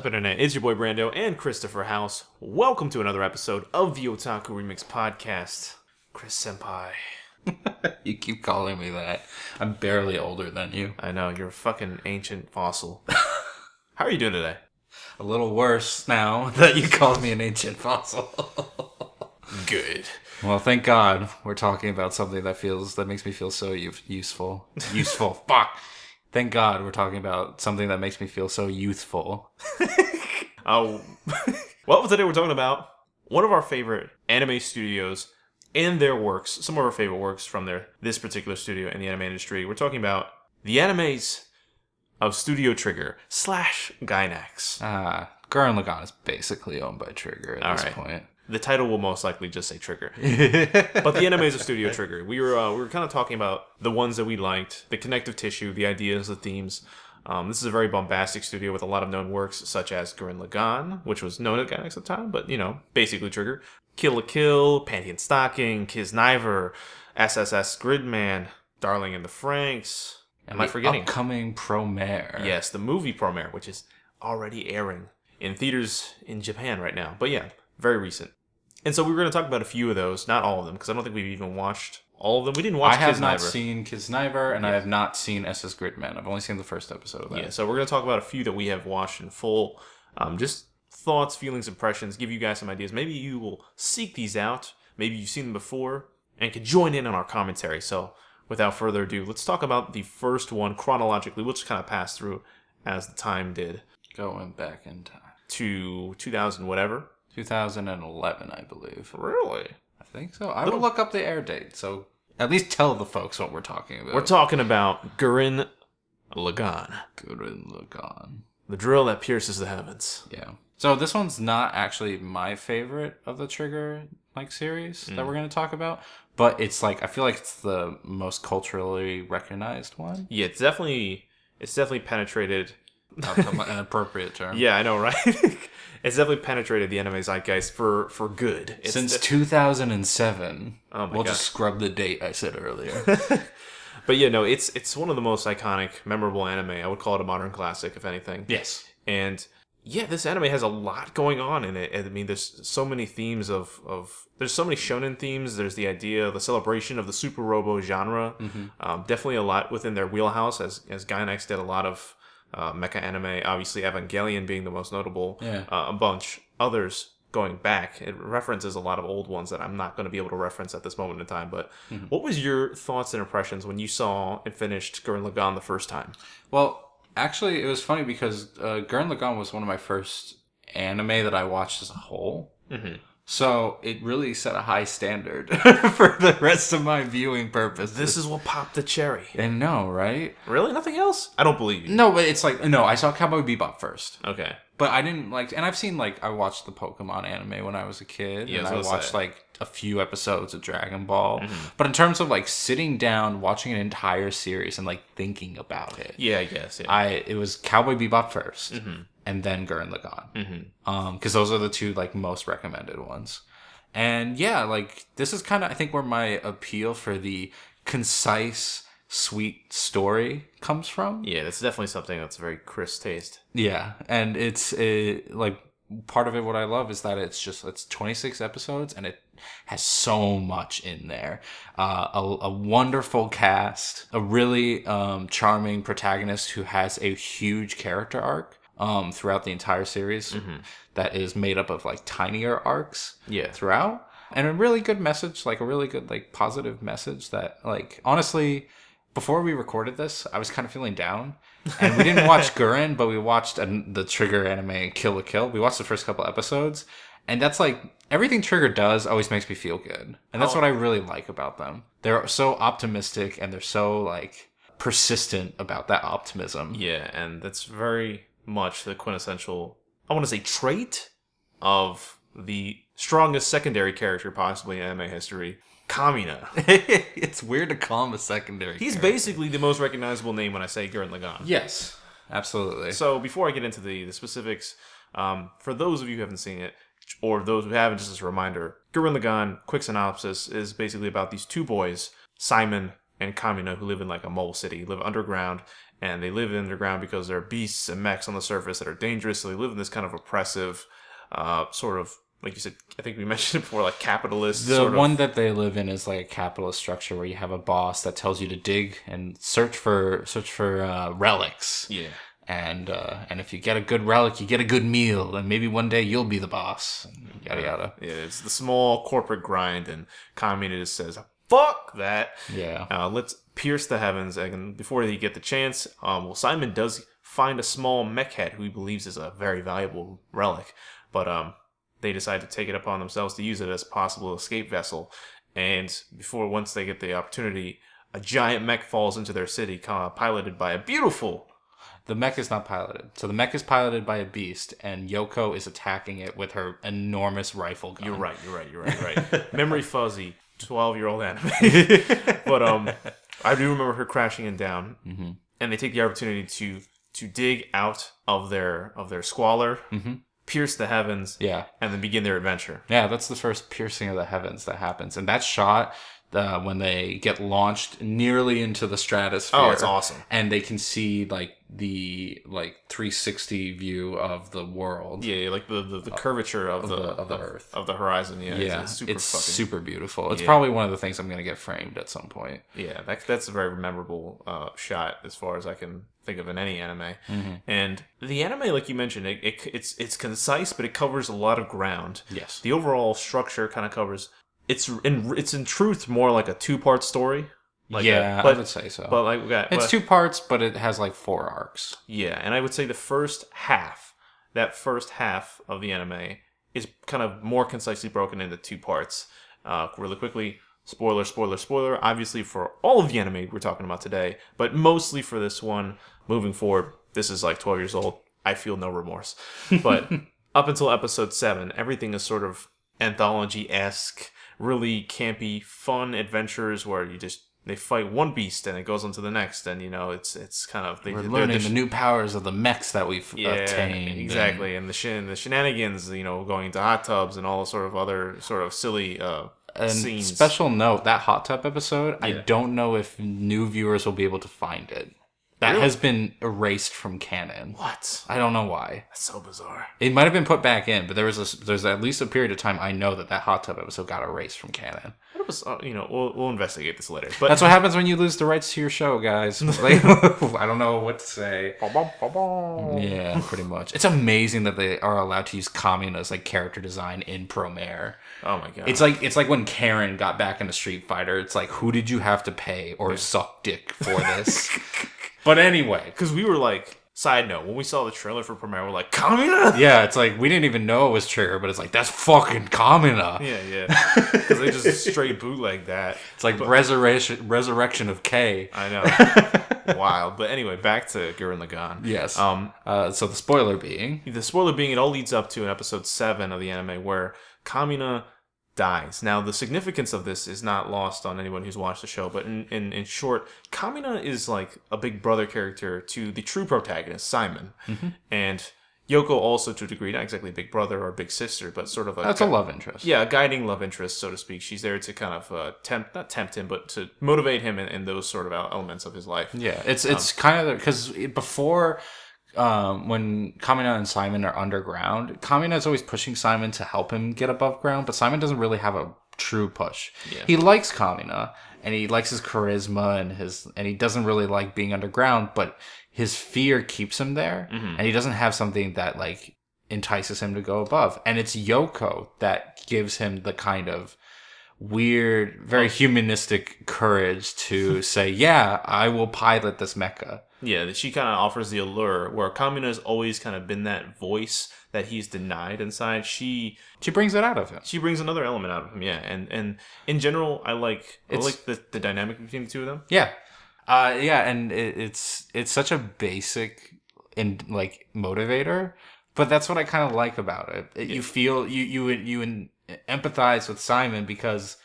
up, Internet? It's your boy Brando and Christopher House. Welcome to another episode of the Otaku Remix Podcast. Chris Senpai. You keep calling me that. I'm barely older than you. I know, you're a fucking ancient fossil. How are you doing today? A little worse now that you called me an ancient fossil. Good. Well, thank God we're talking about something that makes me feel so useful. Useful. Fuck. Thank God we're talking about something that makes me feel so youthful. Well, today we're talking about one of our favorite anime studios and their works. Some of our favorite works from this particular studio in the anime industry. We're talking about the animes of Studio Trigger / Gainax. Gurren Lagann is basically owned by Trigger at this point. The title will most likely just say Trigger. But the animes of Studio Trigger. We were kind of talking about the ones that we liked, the connective tissue, the ideas, the themes. This is a very bombastic studio with a lot of known works, such as Gurren Lagann, which was known as Gainax at the time, but, basically Trigger. Kill la Kill, Panty and Stocking, Kisniver, SSS Gridman, Darling in the Franxx. Am I forgetting? Upcoming Promare. Yes, the movie Promare, which is already airing in theaters in Japan right now. But yeah, very recent. And so we were going to talk about a few of those, not all of them, because I don't think we've even watched all of them. We didn't watch Kisniver. I have not seen Kisniver, and I have not seen SS Gridman. I've only seen the first episode of that. Yeah, so we're going to talk about a few that we have watched in full. Just thoughts, feelings, impressions, give you guys some ideas. Maybe you will seek these out. Maybe you've seen them before and can join in on our commentary. So without further ado, let's talk about the first one chronologically. We'll just kind of pass through as the time did. Going back in time. To 2000 whatever. 2011, I believe. Really? I think so. I will look up the air date, so at least tell the folks what we're talking about. We're talking about Gurren Lagann. Gurren Lagann. The drill that pierces the heavens. Yeah. So this one's not actually my favorite of the Trigger series that we're going to talk about, but it's I feel like it's the most culturally recognized one. Yeah, it's definitely penetrated. An appropriate term. Yeah, I know, right? It's definitely penetrated the anime zeitgeist for good. Since 2007. Oh my we'll gosh. just scrub the date I said earlier. But yeah, no, it's one of the most iconic, memorable anime. I would call it a modern classic, if anything. Yes. And yeah, this anime has a lot going on in it. I mean, there's so many themes there's so many shonen themes. There's the idea, the celebration of the super robo genre. Mm-hmm. Definitely a lot within their wheelhouse, as Gainax did a lot of mecha anime, obviously Evangelion being the most notable. Yeah. A bunch others going back. It references a lot of old ones that I'm not going to be able to reference at this moment in time. But what was your thoughts and impressions when you saw and finished Gurren Lagann the first time? Well, actually, it was funny because Gurren Lagann was one of my first anime that I watched as a whole. Mm-hmm. So it really set a high standard for the rest of my viewing purposes. This is what popped the cherry. I know, right? Really? Nothing else? I don't believe you. No, but it's I saw Cowboy Bebop first. Okay. But I didn't and I've seen I watched the Pokemon anime when I was a kid. Yeah, and I watched a few episodes of Dragon Ball. Mm-hmm. But in terms of sitting down, watching an entire series and thinking about it. Yeah, I guess. Yeah. It was Cowboy Bebop first. Mm-hmm. And then Gurren Lagann. Because those are the two most recommended ones. And yeah, this is kind of I think where my appeal for the concise, sweet story comes from. Yeah, that's definitely something that's a very crisp taste. Yeah, and it's part of it. What I love is that it's 26 episodes and it has so much in there. A wonderful cast, a really charming protagonist who has a huge character arc. Throughout the entire series, that is made up of tinier arcs throughout, and a really good message, a really good positive message that honestly, before we recorded this, I was kind of feeling down, and we didn't watch Gurren, but we watched the Trigger anime Kill la Kill. We watched the first couple episodes, and that's everything Trigger does always makes me feel good, and that's what I really like about them. They're so optimistic, and they're so persistent about that optimism. Yeah, and that's very much the quintessential, I want to say, trait of the strongest secondary character possibly in anime history, Kamina. It's weird to call him a secondary He's character. basically the most recognizable name when I say Gurren Lagann. Yes, absolutely. So before I get into the specifics, for those of you who haven't seen it, or those who haven't, just as a reminder, Gurren Lagann, quick synopsis, is basically about these two boys, Simon and Kamina, who live in a mole city, live underground, and they live underground because there are beasts and mechs on the surface that are dangerous. So they live in this kind of oppressive, sort of, like you said, I think we mentioned it before, like capitalist. The sort one of, that they live in is like a capitalist structure where you have a boss that tells you to dig and search for relics. yeah. And if you get a good relic, you get a good meal, and maybe one day you'll be the boss. And yada yada. Yeah, it's the small corporate grind, and Kamina just says, "Fuck that." Yeah. Let's pierce the heavens, and before they get the chance, Simon does find a small mech head who he believes is a very valuable relic, but they decide to take it upon themselves to use it as a possible escape vessel. And once they get the opportunity, a giant mech falls into their city, piloted by a beautiful. The mech is not piloted. So the mech is piloted by a beast, and Yoko is attacking it with her enormous rifle gun. You're right. Memory fuzzy, 12-year-old anime. But I do remember her crashing and down, and they take the opportunity to dig out of their squalor, pierce the heavens, and then begin their adventure. Yeah, that's the first piercing of the heavens that happens, and that shot. When they get launched nearly into the stratosphere. Oh, it's awesome. And they can see the 360 view of the world. Yeah, like the curvature of the earth. Of the horizon. Yeah, it's super beautiful. It's probably one of the things I'm going to get framed at some point. Yeah, that's a very memorable shot as far as I can think of in any anime. And the anime, like you mentioned, it's concise, but it covers a lot of ground. Yes. The overall structure kind of covers... It's in truth more like a 2-part story. I would say so. But it's 2 parts, but it has 4 arcs. Yeah, and I would say the first half of the anime is kind of more concisely broken into 2 parts. Really quickly, spoiler. Obviously for all of the anime we're talking about today, but mostly for this one. Moving forward, this is 12 years old. I feel no remorse. But up until episode 7, everything is sort of anthology-esque. Really campy, fun adventures where they fight one beast and it goes on to the next, and it's kind of we're learning the new powers of the mechs that we've obtained. Exactly, and the shenanigans, going into hot tubs and all sort of other sort of silly scenes. Special note: that hot tub episode, I don't know if new viewers will be able to find it. That has been erased from canon. What? I don't know why. That's so bizarre. It might have been put back in, but there's at least a period of time I know that hot tub episode got erased from canon. It was, we'll investigate this later. But that's what happens when you lose the rights to your show, guys. I don't know what to say. Yeah, pretty much. It's amazing that they are allowed to use Kamina's character design in Promare. Oh my god. It's like when Karen got back into Street Fighter. It's like, who did you have to pay or suck dick for this? But anyway, because we were side note, when we saw the trailer for Premiere, we're like, Kamina? Yeah, it's we didn't even know it was Trigger, but it's that's fucking Kamina. Yeah. Because they just straight bootleg that. It's resurrection of K. I know. Wild. But anyway, back to Gurren Lagann. Yes. So the spoiler being, it all leads up to an episode 7 of the anime where Kamina dies. Now, the significance of this is not lost on anyone who's watched the show, but in short, Kamina is a big brother character to the true protagonist, Simon. And Yoko also, to a degree, not exactly a big brother or a big sister, but sort of that's a love interest. Yeah, a guiding love interest, so to speak. She's there to kind of not tempt him, but to motivate him in those sort of elements of his life. Yeah, it's kind of... Because before... when Kamina and Simon are underground, Kamina is always pushing Simon to help him get above ground, but Simon doesn't really have a true push. Yeah. He likes Kamina, and he likes his charisma, and he doesn't really like being underground, but his fear keeps him there, and he doesn't have something that entices him to go above. And it's Yoko that gives him the kind of weird, very humanistic courage to say, yeah, I will pilot this mecha. Yeah, she kind of offers the allure, where Kamina has always kind of been that voice that he's denied inside. She brings it out of him. She brings another element out of him, yeah. And in general, I like the dynamic between the two of them. Yeah. And it's such a basic and motivator, but that's what I kind of like about it. You feel you empathize with Simon because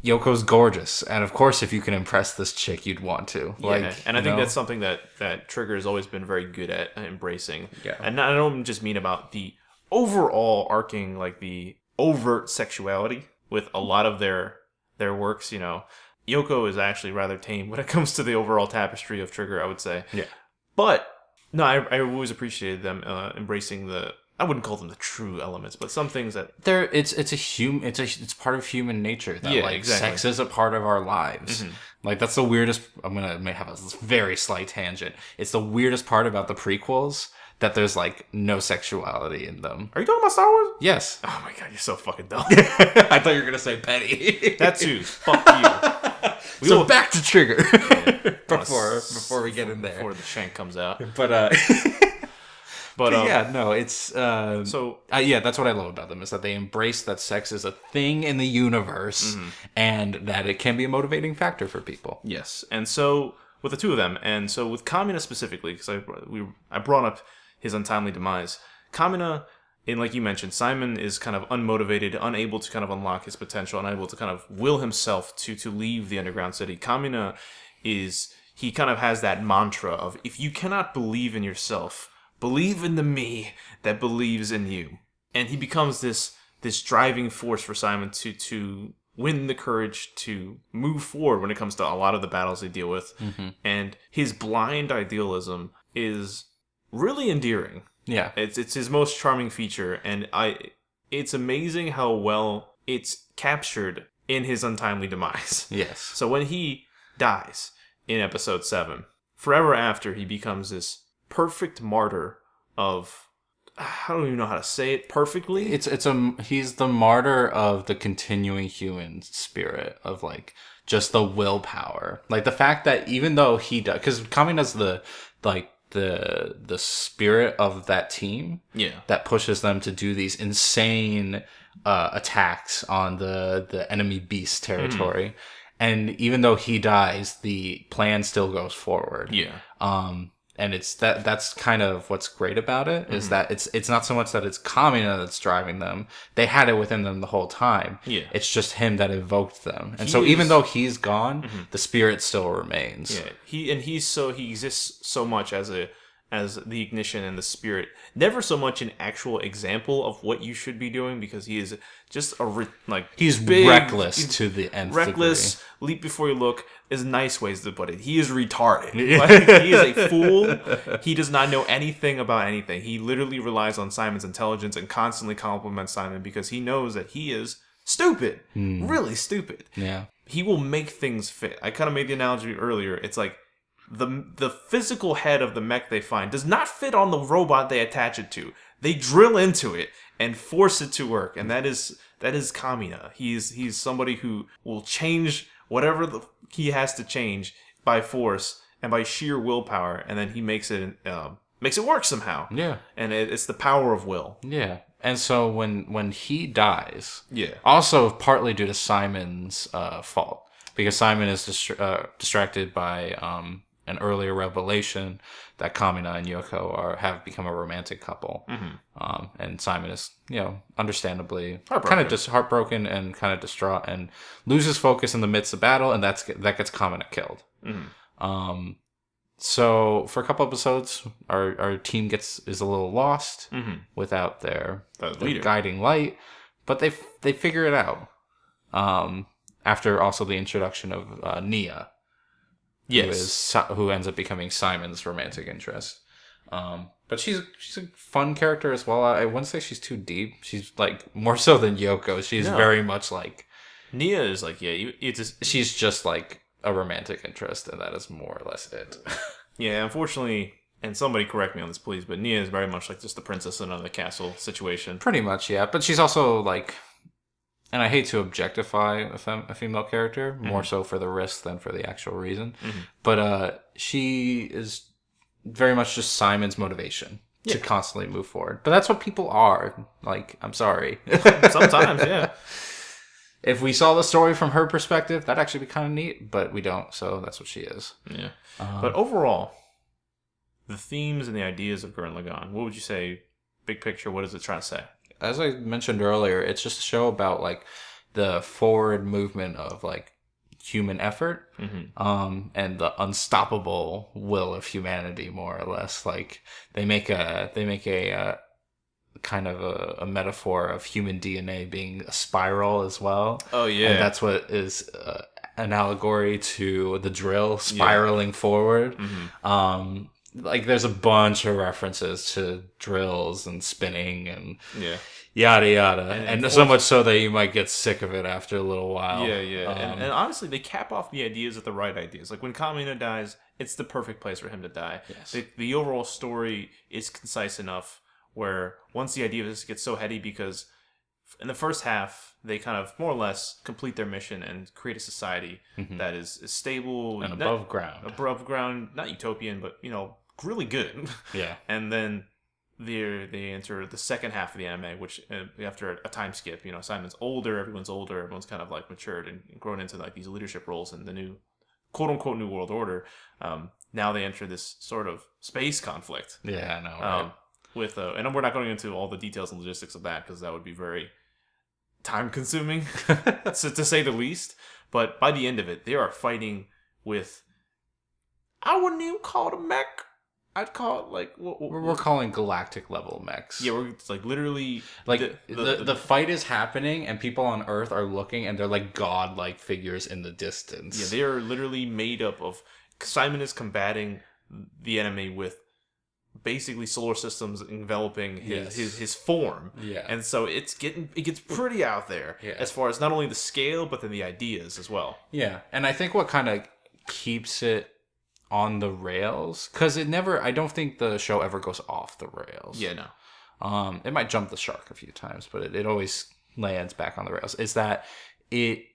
Yoko's gorgeous, and of course, if you can impress this chick, you'd want to. And I think that's something that Trigger has always been very good at embracing. Yeah, and I don't just mean about the overall arcing, the overt sexuality with a lot of their works. Yoko is actually rather tame when it comes to the overall tapestry of Trigger, I would say. Yeah. But no, I always appreciated them embracing I wouldn't call them the true elements, but some things that it's part of human nature that like exactly. sex is a part of our lives. Like that's the weirdest. May have a very slight tangent. It's the weirdest part about the prequels that there's like no sexuality in them. Are you talking about Star Wars? Yes. Oh my god, you're so fucking dumb. I thought you were gonna say petty. That too. Fuck you. So back to Trigger before we get in there. Before the shank comes out. But yeah, no, it's yeah, that's what I love about them is that they embrace that sex is a thing in the universe and that it can be a motivating factor for people. Yes, and so with the two of them, and so with Kamina specifically, because I brought up his untimely demise. Kamina, and like you mentioned, Simon is kind of unmotivated, unable to kind of unlock his potential, unable to kind of will himself to leave the underground city. Kamina he kind of has that mantra of, if you cannot believe in yourself, believe in the me that believes in you. And he becomes this driving force for Simon to win the courage to move forward when it comes to a lot of the battles they deal with. And his blind idealism is really endearing. Yeah. It's his most charming feature, and it's amazing how well it's captured in his untimely demise. Yes. So when he dies in episode 7, forever after, he becomes this perfect martyr of, I don't even know how to say it perfectly. He's the martyr of the continuing human spirit of like just the willpower, like the fact that even though he does, because Kamina's the spirit of that team, that pushes them to do these insane attacks on the enemy beast territory. And even though he dies, the plan still goes forward. And it's that's kind of what's great about it is that it's not so much that it's Kamina that's driving them. They had it within them the whole time. It's just him that evoked them. And even though he's gone, the spirit still remains. He exists so much as the ignition and the spirit, never so much an actual example of what you should be doing, because he is just he's big, reckless to the nth reckless degree. Leap before you look is nice ways to put it. He is retarded. Like, he is a fool. He does not know anything about anything. He literally relies on Simon's intelligence and constantly compliments Simon because he knows that he is stupid, really stupid. He will make things fit. I kind of made the analogy earlier. It's like the physical head of the mech they find does not fit on the robot they attach it to. They drill into it and force it to work, and that is Kamina. He's somebody who will change whatever he has to change by force and by sheer willpower, and then he makes it work somehow. And it's the power of will. And so when he dies, also partly due to Simon's fault, because Simon is distracted by an earlier revelation that Kamina and Yoko have become a romantic couple. And Simon is, understandably kind of just heartbroken and kind of distraught and loses focus in the midst of battle, and that gets Kamina killed. So for a couple episodes, our team is a little lost without their guiding light, but they figure it out. After also the introduction of Nia. Who ends up becoming Simon's romantic interest. But she's a fun character as well. I wouldn't say she's too deep. She's like more so than Yoko. She's very much like Nia is like she's just like a romantic interest, and that is more or less it. Unfortunately, and somebody correct me on this, please, but Nia is very much like just the princess in the castle situation. Pretty much, yeah. But she's also like. And I hate to objectify a female character, more so for the risk than for the actual reason. But she is very much just Simon's motivation to constantly move forward. But that's what people are. Like, I'm sorry. Sometimes, If we saw the story from her perspective, that'd actually be kind of neat. But we don't, so that's what she is. But overall, the themes and the ideas of Gurren Lagann, what would you say, big picture, what is it trying to say? As I mentioned earlier, it's just a show about like the forward movement of like human effort, and the unstoppable will of humanity, more or less. Like they make a kind of a metaphor of human DNA being a spiral as well. Oh yeah, and that's what is an allegory to the drill spiraling forward. Like there's a bunch of references to drills and spinning and yada yada, and so much so that you might get sick of it after a little while. And honestly, they cap off the ideas at the right ideas. Like when Kamina dies, it's the perfect place for him to die. Yes. The overall story is concise enough where once the ideas get so heady, because in the first half they kind of more or less complete their mission and create a society that is stable and above ground, not utopian, but really good. Yeah. And then they enter the second half of the anime, which after a time skip, Simon's older, everyone's kind of like matured and grown into like these leadership roles in the new quote unquote new world order. Now they enter this sort of space conflict. Yeah, I know. Right? With and we're not going into all the details and logistics of that because that would be very time consuming to say the least. But by the end of it, they are fighting with, I wouldn't even call it a mech. I'd call it like we're calling galactic level mechs. Yeah, we're like literally like the fight is happening and people on Earth are looking and they're like godlike figures in the distance. Yeah, they are literally made up of. Simon is combating the enemy with basically solar systems enveloping his form. Yeah, and so it gets pretty out there as far as not only the scale but then the ideas as well. Yeah, and I think what kind of keeps it on the rails, because I don't think the show ever goes off the rails. Yeah, no. It might jump the shark a few times, but it always lands back on the rails. Is that it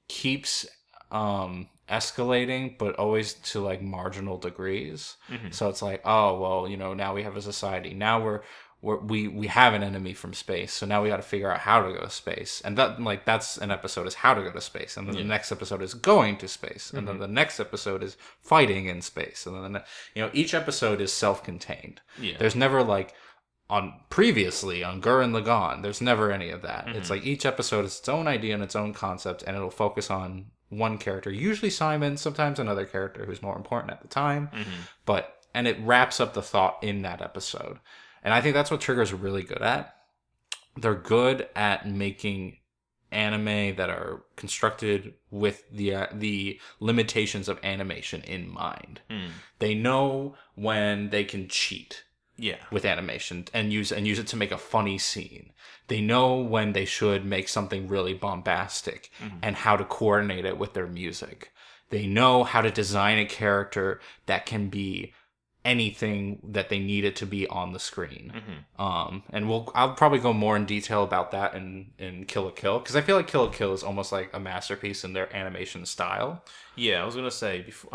keeps escalating, but always to like marginal degrees. So it's like, oh well, now we have a society. Now we have an enemy from space, so now we got to figure out how to go to space, and that's an episode is how to go to space, and then the next episode is going to space, and then the next episode is fighting in space, and then each episode is self-contained. There's never like previously on Gurren Lagann, there's never any of that. It's like each episode is its own idea and its own concept, and it'll focus on one character, usually Simon, sometimes another character who's more important at the time, and it wraps up the thought in that episode. And I think that's what Trigger's really good at. They're good at making anime that are constructed with the limitations of animation in mind. They know when they can cheat with animation and use it to make a funny scene. They know when they should make something really bombastic and how to coordinate it with their music. They know how to design a character that can be anything that they need it to be on the screen. And I'll probably go more in detail about that in Kill la Kill, because I feel like Kill la Kill is almost like a masterpiece in their animation style. Yeah, I was gonna say before,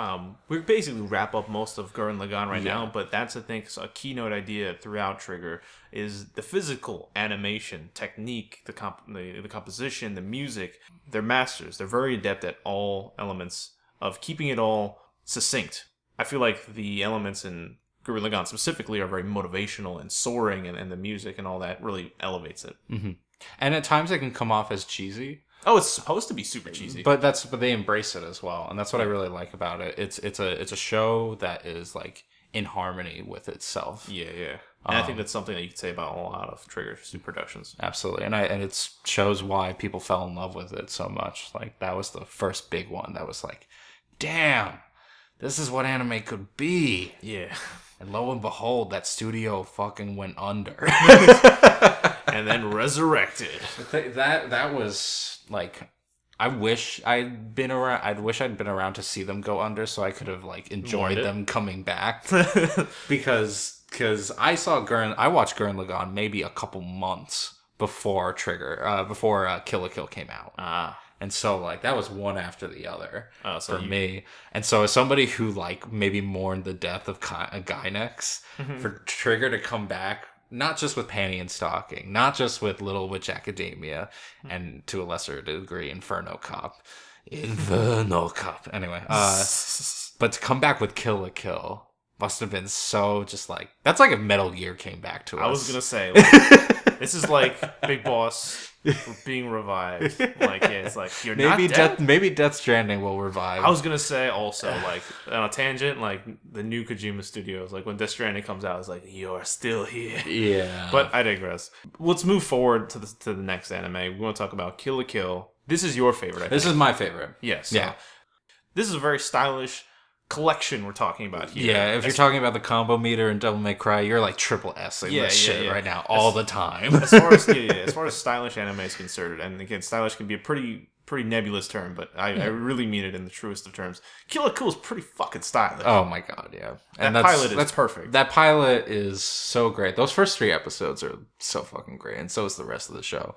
we basically wrap up most of Gurren Lagann right now, but that's I think a keynote idea throughout Trigger is the physical animation technique, the composition, the music. They're masters. They're very adept at all elements of keeping it all succinct. I feel like the elements in Gurren Lagann specifically are very motivational and soaring, and the music and all that really elevates it. And at times it can come off as cheesy. Oh, it's supposed to be super cheesy, but they embrace it as well, and that's what I really like about it. It's a show that is like in harmony with itself. Yeah. And I think that's something that you could say about a lot of Trigger productions. Absolutely, and it shows why people fell in love with it so much. Like that was the first big one that was like, damn. This is what anime could be. Yeah. And lo and behold, that studio fucking went under. And then resurrected. That was like, I wish I'd been around to see them go under so I could have like enjoyed them coming back. because I watched Gurren Lagann maybe a couple months before Kill la Kill came out. And so, like, that was one after the other for me. And so, as somebody who, like, maybe mourned the death of Gynex, for Trigger to come back, not just with Panty and Stocking, not just with Little Witch Academia, and to a lesser degree, Inferno Cop. Anyway, but to come back with Kill la Kill must have been so just, like, that's like if Metal Gear came back to us. I was going to say, like, this is like Big Boss being revived. Like, it's like you're not dead. Maybe Death Stranding will revive. I was gonna say also, like, on a tangent, like the new Kojima Studios, like when Death Stranding comes out, it's like you're still here. Yeah. But I digress. Let's move forward to the next anime. We want to talk about Kill la Kill This is your favorite, I think. This is my favorite. Yes. Yeah. This is a very stylish collection we're talking about here. Yeah, if you're talking about the combo meter in Devil May Cry, you're like triple S-ing this shit right now, all the time. As far as stylish anime is concerned, and again, stylish can be a pretty nebulous term, but I really mean it in the truest of terms. Kill la Kill is pretty fucking stylish. Oh my god, yeah. And that pilot is perfect. That pilot is so great. Those first 3 episodes are so fucking great, and so is the rest of the show.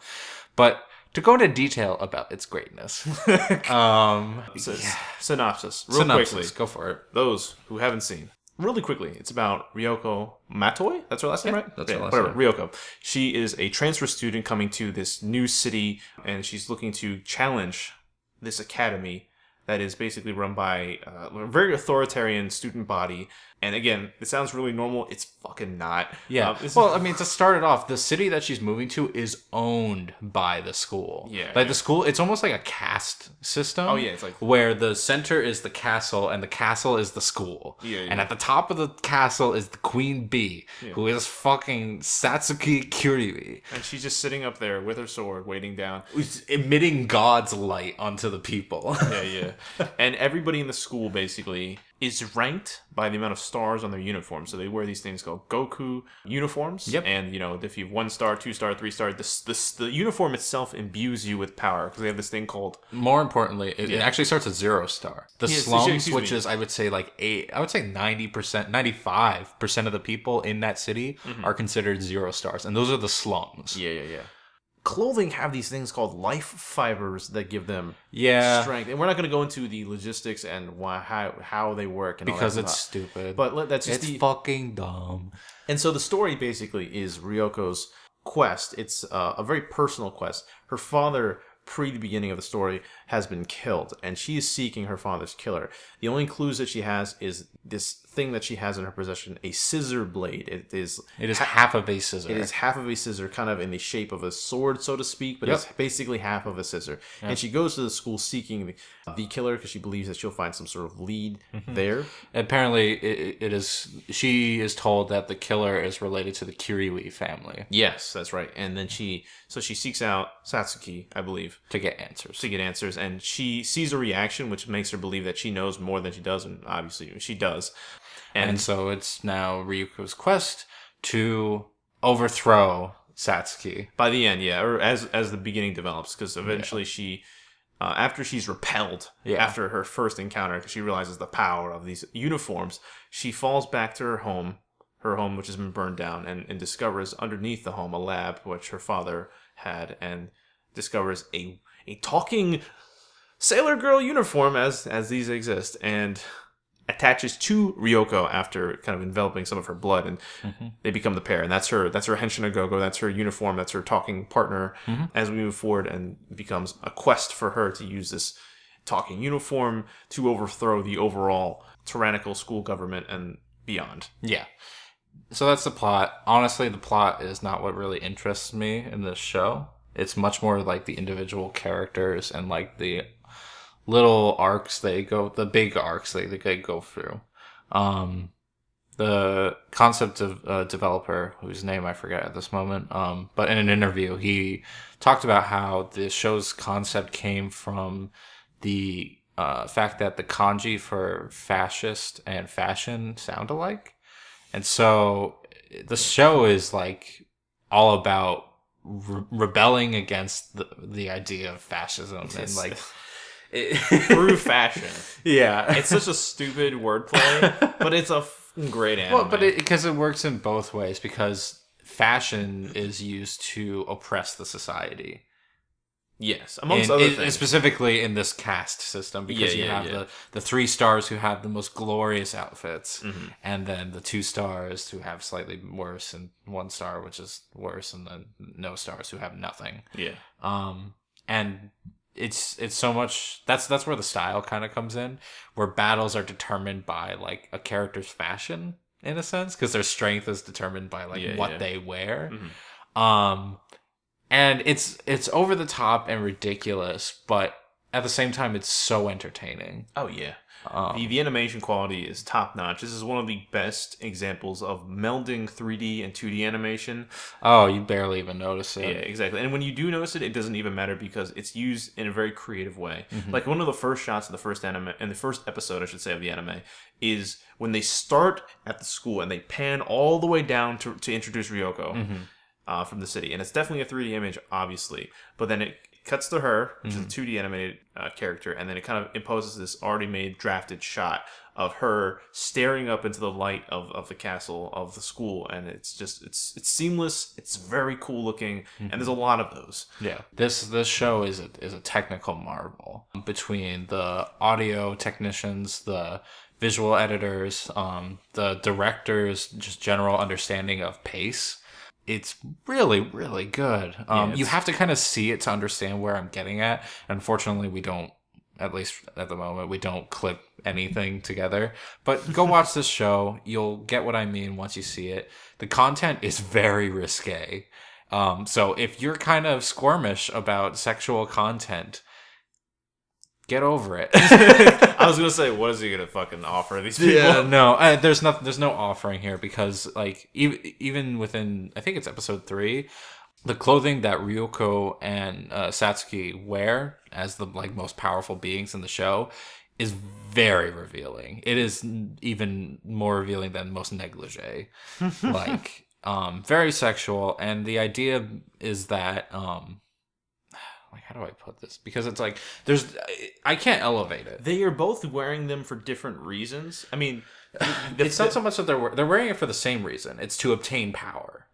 But to go into detail about its greatness, synopsis, quickly. Go for it. Those who haven't seen, really quickly, it's about Ryoko Matoi. That's her last name, right? That's her last name. Ryoko. She is a transfer student coming to this new city, and she's looking to challenge this academy that is basically run by a very authoritarian student body. And again, it sounds really normal. It's fucking not. Yeah. Well, I mean, to start it off, the city that she's moving to is owned by the school. Yeah. Like the school, it's almost like a caste system. Oh, yeah. It's like where the center is the castle and the castle is the school. Yeah. And at the top of the castle is the Queen Bee, who is fucking Satsuki Kiryu. And she's just sitting up there with her sword, waiting down. Who's emitting God's light onto the people. Yeah. And everybody in the school basically is ranked by the amount of stars on their uniform. So they wear these things called Goku uniforms. Yep. And, if you have 1 star, 2 star, 3 star, the uniform itself imbues you with power. Because they have this thing called... More importantly, it actually starts at 0 star. The slums, which is, I would say, 90%, 95% of the people in that city are considered 0 stars. And those are the slums. Yeah. Clothing have these things called life fibers that give them strength, and we're not going to go into the logistics and how they work and because all that it's stupid. But that's just fucking dumb. And so the story basically is Ryoko's quest. It's a very personal quest. Her father, pre the beginning of the story, has been killed, and she is seeking her father's killer. The only clues that she has is this thing that she has in her possession, a scissor blade. It is half of a scissor. It is half of a scissor, kind of in the shape of a sword, so to speak, but it's basically half of a scissor. Yeah. And she goes to the school seeking the killer because she believes that she'll find some sort of lead there. Apparently, she is told that the killer is related to the Kiryu family. Yes, that's right. And then she seeks out Satsuki, I believe, to get answers. And she sees a reaction which makes her believe that she knows more than she does, and obviously she does. And so it's now Ryuko's quest to overthrow Satsuki. By the end, or as the beginning develops, because eventually she, after she's repelled, after her first encounter, because she realizes the power of these uniforms, she falls back to her home which has been burned down, and discovers underneath the home a lab which her father had, and discovers a talking Sailor Girl uniform as these exist, and attaches to Ryoko after kind of enveloping some of her blood, and they become the pair. And that's her Henshin Agogo, that's her uniform, that's her talking partner as we move forward, and it becomes a quest for her to use this talking uniform to overthrow the overall tyrannical school government and beyond. Yeah. So that's the plot. Honestly, the plot is not what really interests me in this show. It's much more like the individual characters and like the little arcs the big arcs they go through. The concept of developer, whose name I forget at this moment, but in an interview, he talked about how the show's concept came from the fact that the kanji for fascist and fashion sound alike. And so the show is like all about rebelling against the idea of fascism and like through fashion. Yeah, it's such a stupid wordplay, but it's a great anime. Well, but because it works in both ways, because fashion is used to oppress the society. Yes, amongst other things. Specifically in this caste system, because you have the 3 stars who have the most glorious outfits, and then the 2 stars who have slightly worse, and 1 star which is worse, and then no stars who have nothing. Yeah. And it's so much that's where the style kind of comes in, where battles are determined by like a character's fashion in a sense, because their strength is determined by like what they wear. And it's over the top and ridiculous, but at the same time, it's so entertaining. Oh yeah. The animation quality is top notch. This is one of the best examples of melding 3D and 2D animation. Oh, you barely even notice it. Yeah, exactly. And when you do notice it, it doesn't even matter because it's used in a very creative way. Like one of the first shots of the first anime, and the first episode, I should say, of the anime, is when they start at the school and they pan all the way down to introduce Ryoko from the city. And it's definitely a 3D image, obviously. But then it cuts to her, which is a 2D animated character, and then it kind of imposes this already made drafted shot of her staring up into the light of the castle of the school, and it's seamless. It's very cool looking, and there's a lot of those. Yeah, this show is a technical marvel between the audio technicians, the visual editors, the directors, just general understanding of pace. It's really, really good. You have to kind of see it to understand where I'm getting at. Unfortunately, we don't, at least at the moment, we don't clip anything together. But go watch this show. You'll get what I mean once you see it. The content is very risque. So if you're kind of squirmish about sexual content, get over it. I was gonna say, what is he gonna fucking offer these people? Yeah, no, there's no offering here because like even within, I think it's episode 3, the clothing that Ryoko and Satsuki wear as the like most powerful beings in the show is very revealing. It is even more revealing than most negligee. Like very sexual, and the idea is that like, how do I put this? Because it's like I can't elevate it. They are both wearing them for different reasons. I mean, it's not so much that they're wearing it for the same reason. It's to obtain power.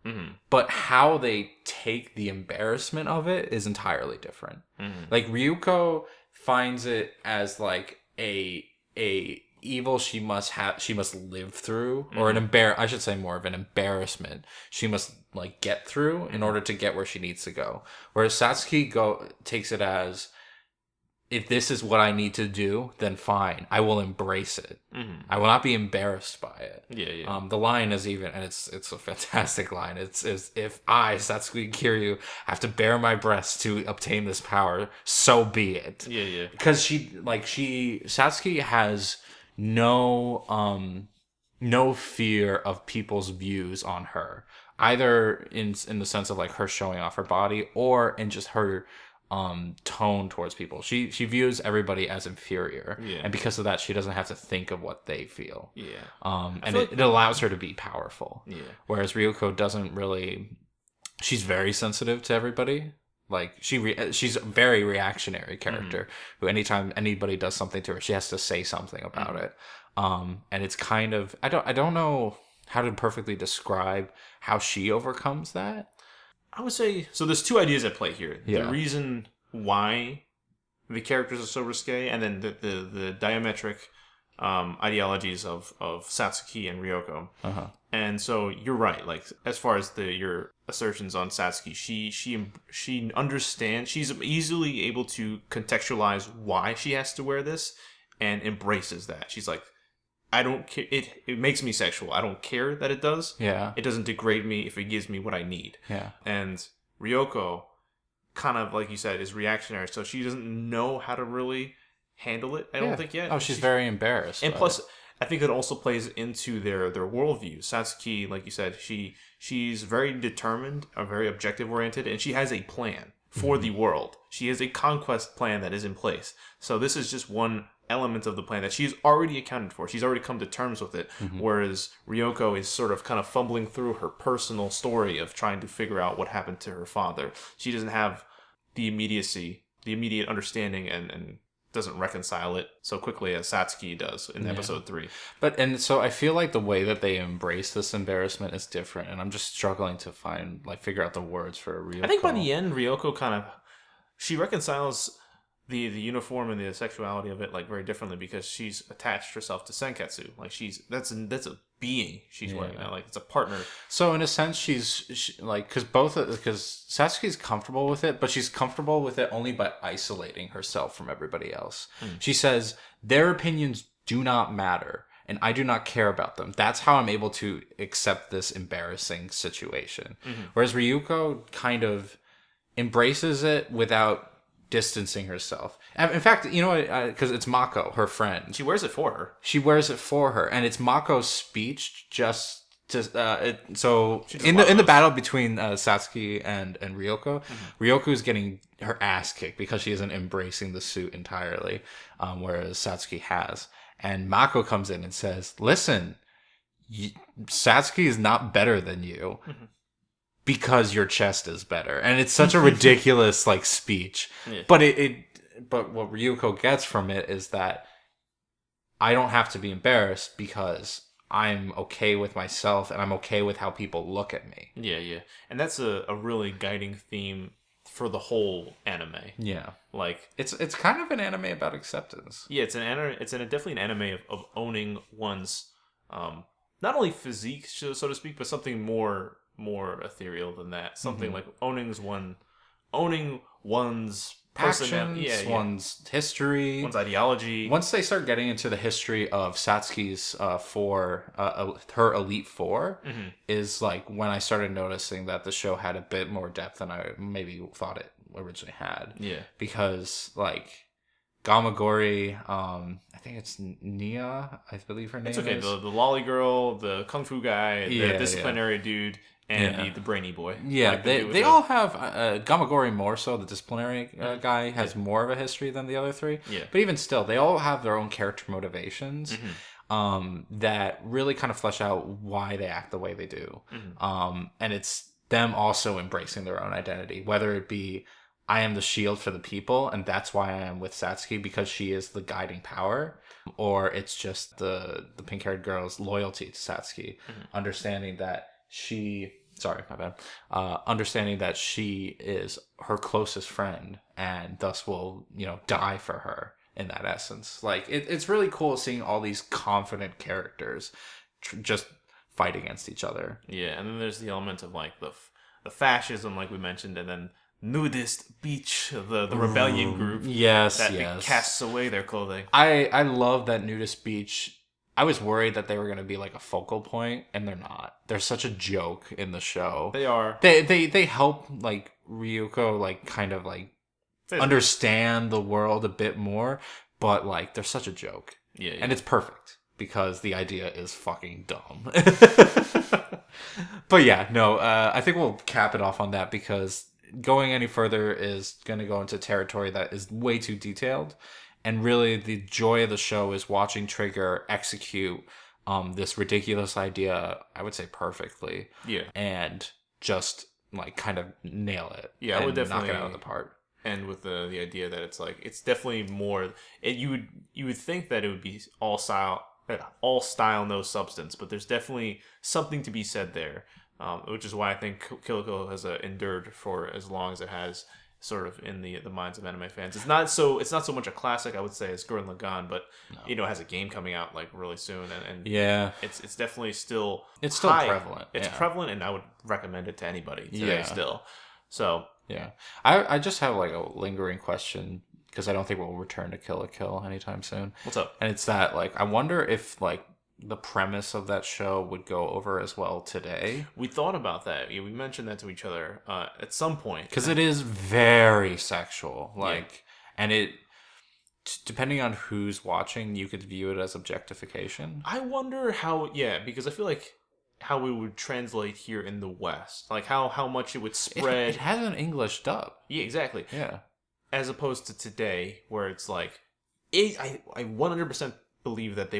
But how they take the embarrassment of it is entirely different. Like Ryuko finds it as like a evil she must live through, or I should say more of an embarrassment she must like get through in order to get where she needs to go. Whereas Satsuki takes it as, if this is what I need to do, then fine, I will embrace it. I will not be embarrassed by it. Yeah. The line is even, and it's a fantastic line. It's if I, Satsuki Kiryu, have to bare my breast to obtain this power, so be it. Yeah. Because Satsuki has no fear of people's views on her, either in the sense of like her showing off her body, or in just her tone towards people. She views everybody as inferior, and because of that, she doesn't have to think of what they feel. And it allows her to be powerful. Whereas Ryuko doesn't really. She's very sensitive to everybody. Like she's a very reactionary character who anytime anybody does something to her, she has to say something about it. And it's kind of I don't know how to perfectly describe how she overcomes that. I would say so. There's two ideas at play here. Yeah. The reason why the characters are so risque, and then the diametric ideologies of Satsuki and Ryoko. And so you're right. Like as far as your assertions on Satsuki, she understands. She's easily able to contextualize why she has to wear this, and embraces that. She's like, I don't care. It makes me sexual. I don't care that it does. Yeah. It doesn't degrade me if it gives me what I need. Yeah. And Ryoko, kind of like you said, is reactionary, so she doesn't know how to really handle it. I don't think yet. Oh, she's very embarrassed. And plus, I think it also plays into their worldview. Satsuki, like you said, she's very determined, very objective oriented, and she has a plan for the world. She has a conquest plan that is in place. So this is just one element of the plan that she's already accounted for. She's already come to terms with it. Whereas Ryoko is sort of kind of fumbling through her personal story of trying to figure out what happened to her father. She doesn't have the immediate understanding, and doesn't reconcile it so quickly as Satsuki does in episode 3. And so I feel like the way that they embrace this embarrassment is different, and I'm just struggling to figure out the words for Ryoko. I think by the end, Ryoko she reconciles the uniform and the sexuality of it like very differently, because she's attached herself to Senketsu. Like that's a being she's wearing now. Like it's a partner. So in a sense, she's because Satsuki's comfortable with it, but she's comfortable with it only by isolating herself from everybody else. She says their opinions do not matter, and I do not care about them. That's how I'm able to accept this embarrassing situation. Whereas Ryuko kind of embraces it without distancing herself. And in fact, you know what? Because it's Mako, her friend. She wears it for her. She wears it for her, and it's Mako's speech just. So in the battle between Satsuki and Ryoko, Ryoko is getting her ass kicked because she isn't embracing the suit entirely, whereas Satsuki has. And Mako comes in and says, "Listen, Satsuki is not better than you because your chest is better." And it's such a ridiculous like speech, but but what Ryoko gets from it is that I don't have to be embarrassed because I'm okay with myself and I'm okay with how people look at me. Yeah. And that's a really guiding theme for the whole anime. Yeah. Like it's kind of an anime about acceptance. Yeah, it's definitely an anime of owning one's not only physique, so to speak, but something more ethereal than that. Something like owning one's actions, one's history, one's ideology. Once they start getting into the history of Satsuki's her Elite Four, is like when I started noticing that the show had a bit more depth than I maybe thought it originally had. Yeah. Because like Gamagori, I think it's Nia, I believe her name is. It's okay, the lolly girl, the kung fu guy, the disciplinary dude, and the brainy boy. Yeah, like they all have Gamagori more so. The disciplinary guy has more of a history than the other three. Yeah, but even still, they all have their own character motivations that really kind of flesh out why they act the way they do. And it's them also embracing their own identity, whether it be I am the shield for the people, and that's why I am with Satsuki because she is the guiding power, or it's just the pink-haired girl's loyalty to Satsuki, understanding that understanding that she is her closest friend and thus will, die for her in that essence. Like, it's really cool seeing all these confident characters just fight against each other. Yeah, and then there's the element of, like, the fascism, like we mentioned, and then Nudist Beach, the rebellion group. Yes. Casts away their clothing. I love that Nudist Beach. I was worried that they were going to be like a focal point, and they're not. They're such a joke in the show. They are. They help like Ryuko like kind of like understand the world a bit more, but like they're such a joke. Yeah. And it's perfect because the idea is fucking dumb. But yeah, no, I think we'll cap it off on that because going any further is going to go into territory that is way too detailed. And really, the joy of the show is watching Trigger execute this ridiculous idea, I would say perfectly. Yeah. And just, like, kind of nail it. Yeah, I would definitely knock it out of the park. And with the idea that it's, like, it's definitely more... You would think that it would be all style, no substance, but there's definitely something to be said there, which is why I think Kill la Kill has endured for as long as it has, sort of in the minds of anime fans. It's not so much a classic, I would say, as Gurren Lagann, but it has a game coming out like really soon, and yeah, it's definitely still prevalent. It's prevalent, and I would recommend it to anybody today still. So yeah, I just have like a lingering question because I don't think we'll return to Kill la Kill anytime soon. What's up? And it's that like I wonder if like the premise of that show would go over as well today. We thought about that. We mentioned that to each other at some point. Because it is very sexual. And it, depending on who's watching, you could view it as objectification. I wonder how, because I feel like how it would translate here in the West. Like how much it would spread. It has an English dub. Yeah, exactly. Yeah. As opposed to today, where it's like, I 100% believe that they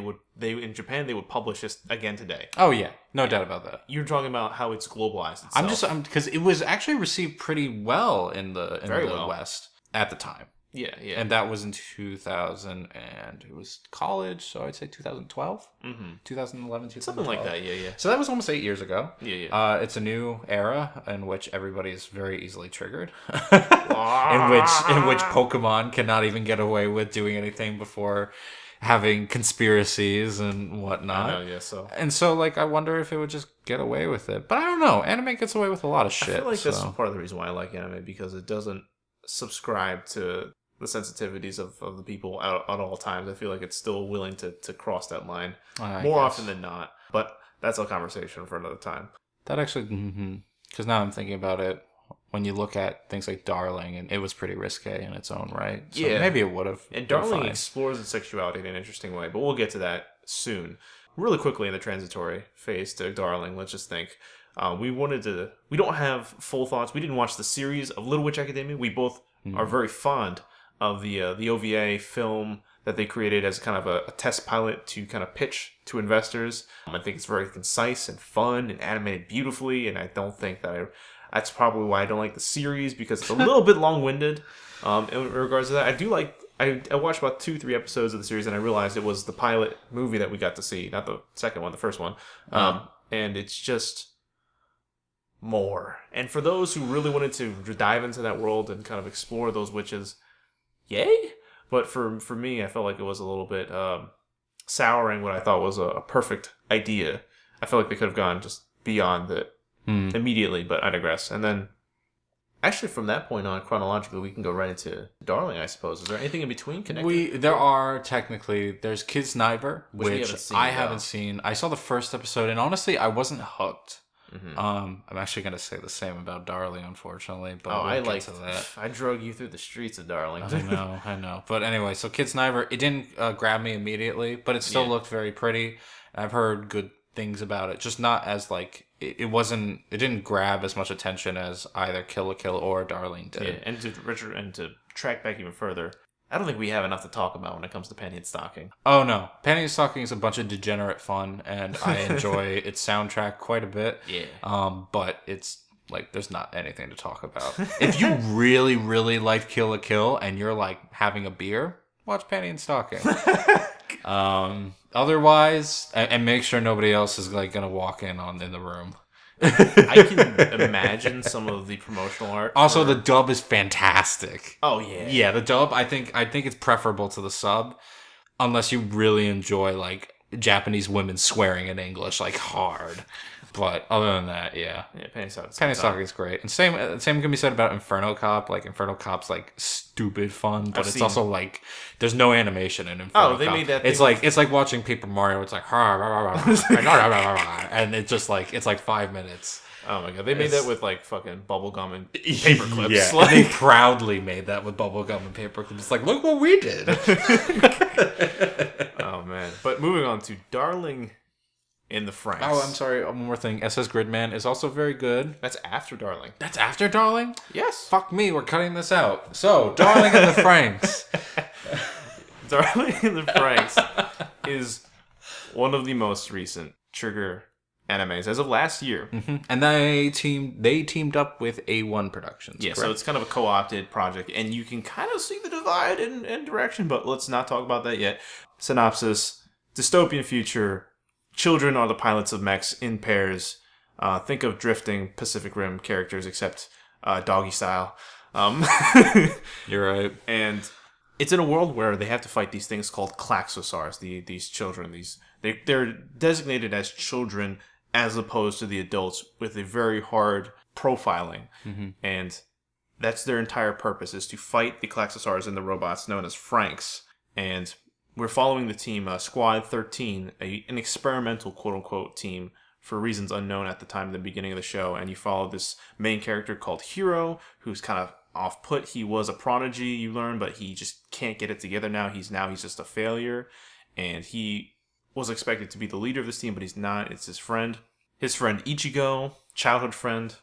in Japan they would publish this again today. Oh yeah, no doubt about that. You're talking about how it's globalized itself. I'm because it was actually received pretty well in the West at the time. Yeah. And that was in 2000, and it was college, so I'd say 2012, 2011, 2012. Something like that. Yeah. So that was almost 8 years ago. Yeah. It's a new era in which everybody is very easily triggered, in which Pokemon cannot even get away with doing anything before having conspiracies and whatnot. I know, yeah, so. And so, like, I wonder if it would just get away with it. But I don't know. Anime gets away with a lot of shit. I feel like that's part of the reason why I like anime, because it doesn't subscribe to the sensitivities of the people at all times. I feel like it's still willing to cross that line more often than not. But that's a conversation for another time. That actually... Because now I'm thinking about it. when you look at things like Darling, and it was pretty risque in its own right. So Yeah. maybe it would have. And Darling explores its sexuality in an interesting way, but we'll get to that soon. Really quickly in the transitory phase to Darling, let's just think. We don't have full thoughts. We didn't watch the series of Little Witch Academia. We both are very fond of the OVA film that they created as kind of a test pilot to kind of pitch to investors. I think it's very concise and fun and animated beautifully, and I don't think that's probably why I don't like the series, because it's a little bit long-winded in regards to that. I watched about 2-3 episodes of the series, and I realized it was the pilot movie that we got to see, not the second one, the first one. And it's just more. And for those who really wanted to dive into that world and kind of explore those witches, yay! But for me, I felt like it was a little bit souring what I thought was a perfect idea. I felt like they could have gone just beyond it immediately, but I digress. And then, actually, from that point on, chronologically, we can go right into Darling, I suppose. Is there anything in between connected? There's Kids Niver, which I haven't seen. I saw the first episode, and honestly, I wasn't hooked. Mm-hmm. I'm actually going to say the same about Darling, unfortunately. But I liked that. I drug you through the streets of Darling. I know. But anyway, so Kids Niver, it didn't grab me immediately, but it still looked very pretty. I've heard good things about it, just not as like it didn't grab as much attention as either Kill la Kill or Darling did. Yeah, and to track back even further, I don't think we have enough to talk about when it comes to Panty and Stocking. Oh no, Panty and Stocking is a bunch of degenerate fun, and I enjoy its soundtrack quite a bit. Yeah. But it's like there's not anything to talk about. If you really, really like Kill la Kill and you're like having a beer, watch Panty and Stocking. Otherwise, and make sure nobody else is like gonna walk in the room. I can imagine some of the promotional art. Also, the dub is fantastic. Oh yeah, yeah. The dub, I think it's preferable to the sub, unless you really enjoy like Japanese women swearing in English like hard. But other than that, yeah, Panty Stocking is great. And same can be said about Inferno Cop. Like Inferno Cop's like stupid fun, but it's also like there's no animation in Inferno Cop. Made that. It's like watching Paper Mario. It's like and it's just like it's like 5 minutes. Oh my god, they made that with like fucking bubblegum and paper clips. Yeah, like, they proudly made that with bubblegum and paper clips. It's like, look what we did. Oh man. But moving on to Darling in the Franxx. Oh, I'm sorry. One more thing. SS Gridman is also very good. That's after Darling. That's after Darling? Yes. Fuck me. We're cutting this out. So, Darling in the Franxx. Darling in the Franxx is one of the most recent Trigger animes as of last year. Mm-hmm. And they teamed up with A1 Productions. Yeah, correct? So it's kind of a co-opted project, and you can kind of see the divide in direction, but let's not talk about that yet. Synopsis: dystopian future. Children are the pilots of mechs in pairs. Think of drifting Pacific Rim characters, except doggy style. You're right. And it's in a world where they have to fight these things called Klaxosars. These children. They're designated as children as opposed to the adults, with a very hard profiling. Mm-hmm. And that's their entire purpose, is to fight the Klaxosars and the robots known as Franxx. And we're following the team, Squad 13, an experimental quote-unquote team for reasons unknown at the time in the beginning of the show. And you follow this main character called Hero, who's kind of off-put. He was a prodigy, you learn, but he just can't get it together now. He's just a failure. And he was expected to be the leader of this team, but he's not. It's his friend. His friend Ichigo, childhood friend.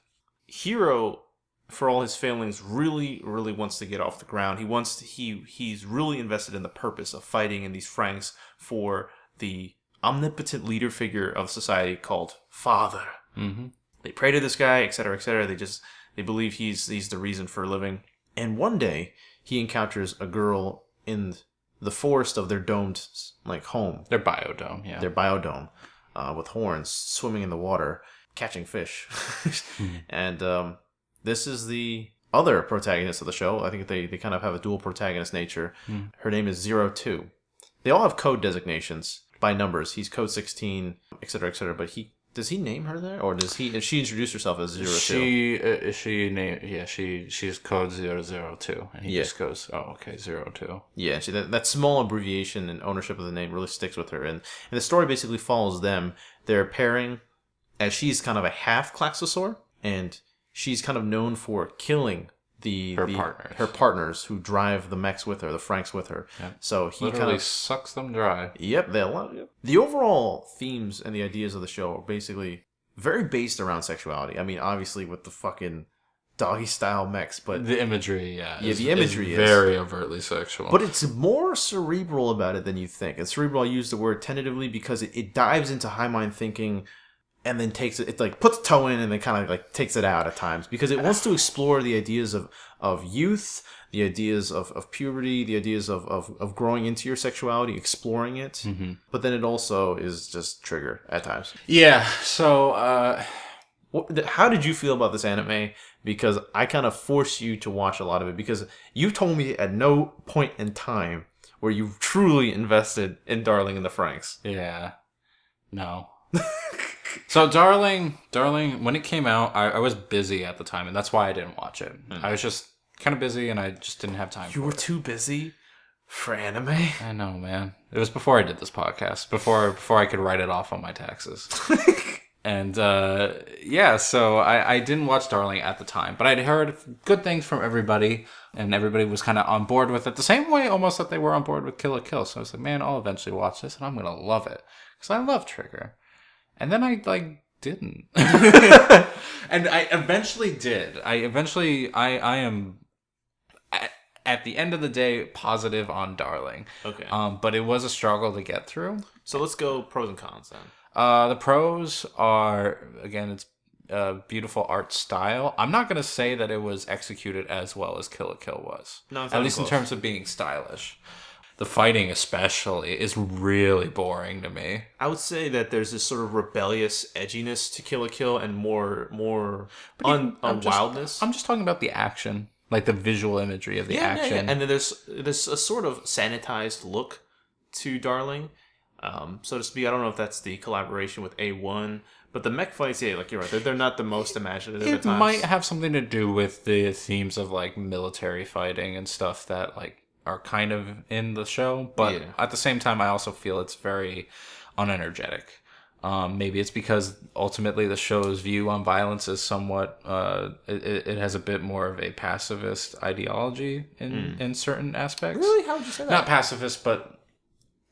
Hero, for all his failings, really, really wants to get off the ground. He's really invested in the purpose of fighting in these Franxx for the omnipotent leader figure of society called Father. Mm-hmm. They pray to this guy, etc., etc. They believe he's the reason for living. And one day he encounters a girl in the forest of their domed home. Their biodome, yeah. Their biodome, with horns, swimming in the water, catching fish, and this is the other protagonist of the show. I think they kind of have a dual protagonist nature. Her name is 02. They all have code designations by numbers. He's code 16, etc., etc. But does he name her there, or does she introduce herself as 02? She's code 002, and he just goes, oh, okay, 02. Yeah, that small abbreviation and ownership of the name really sticks with her. And the story basically follows them. They're pairing, as she's kind of a half Klaxosaur, and she's kind of known for killing her partners who drive the mechs with her, the Franks with her. Yep. So he literally kind of sucks them dry. Yep, the overall themes and the ideas of the show are basically very based around sexuality. I mean, obviously with the fucking doggy style mechs, but the imagery, the imagery is very overtly sexual. But it's more cerebral about it than you think. And cerebral, I use the word tentatively because it dives into high mind thinking. And then it like puts a toe in and then kind of like takes it out at times because it wants to explore the ideas of youth, the ideas of puberty, the ideas of growing into your sexuality, exploring it. Mm-hmm. But then it also is just trigger at times. Yeah. So, how did you feel about this anime? Because I kind of forced you to watch a lot of it because you told me at no point in time where you truly invested in Darling in the Franxx. Yeah. No. So Darling, when it came out, I was busy at the time, and that's why I didn't watch it. I was just kind of busy, and I just didn't have time. You were too busy for anime? I know, man. It was before I did this podcast, before I could write it off on my taxes. And so I didn't watch Darling at the time, but I'd heard good things from everybody, and everybody was kind of on board with it the same way almost that they were on board with Kill la Kill. So I was like, man, I'll eventually watch this, and I'm gonna love it because I love Trigger. And then I didn't, and I eventually did. I am at the end of the day positive on Darling. Okay. But it was a struggle to get through. So let's go pros and cons then. The pros are, again, it's beautiful art style. I'm not gonna say that it was executed as well as Kill la Kill was. No, it's at least in terms of being stylish. The fighting, especially, is really boring to me. I would say that there's this sort of rebellious edginess to Kill la Kill and more wildness. I'm just talking about the action, like the visual imagery of the action. Yeah. And then there's a sort of sanitized look to Darling, so to speak. I don't know if that's the collaboration with A1, but the mech fights, yeah, like you're right, they're not the most imaginative at times. It might have something to do with the themes of like military fighting and stuff that like are kind of in the show, but at the same time I also feel it's very unenergetic. Maybe it's because ultimately the show's view on violence is somewhat it has a bit more of a pacifist ideology in certain aspects. Really? How would you say that? Not pacifist, but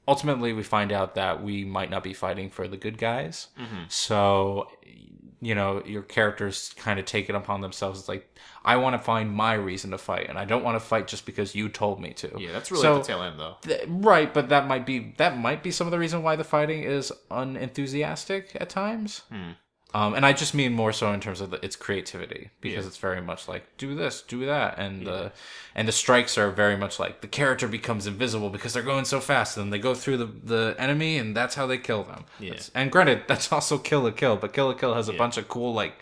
ultimately we find out that we might not be fighting for the good guys. Mm-hmm. So your characters kind of take it upon themselves. It's like, I want to find my reason to fight, and I don't want to fight just because you told me to. Yeah, that's really at the tail end, though. Right, but that might be some of the reason why the fighting is unenthusiastic at times. And I just mean more so in terms of its creativity, because it's very much like, do this, do that, and the strikes are very much like the character becomes invisible because they're going so fast, and they go through the enemy, and that's how they kill them. And granted, that's also Kill la Kill, but Kill la Kill has a bunch of cool like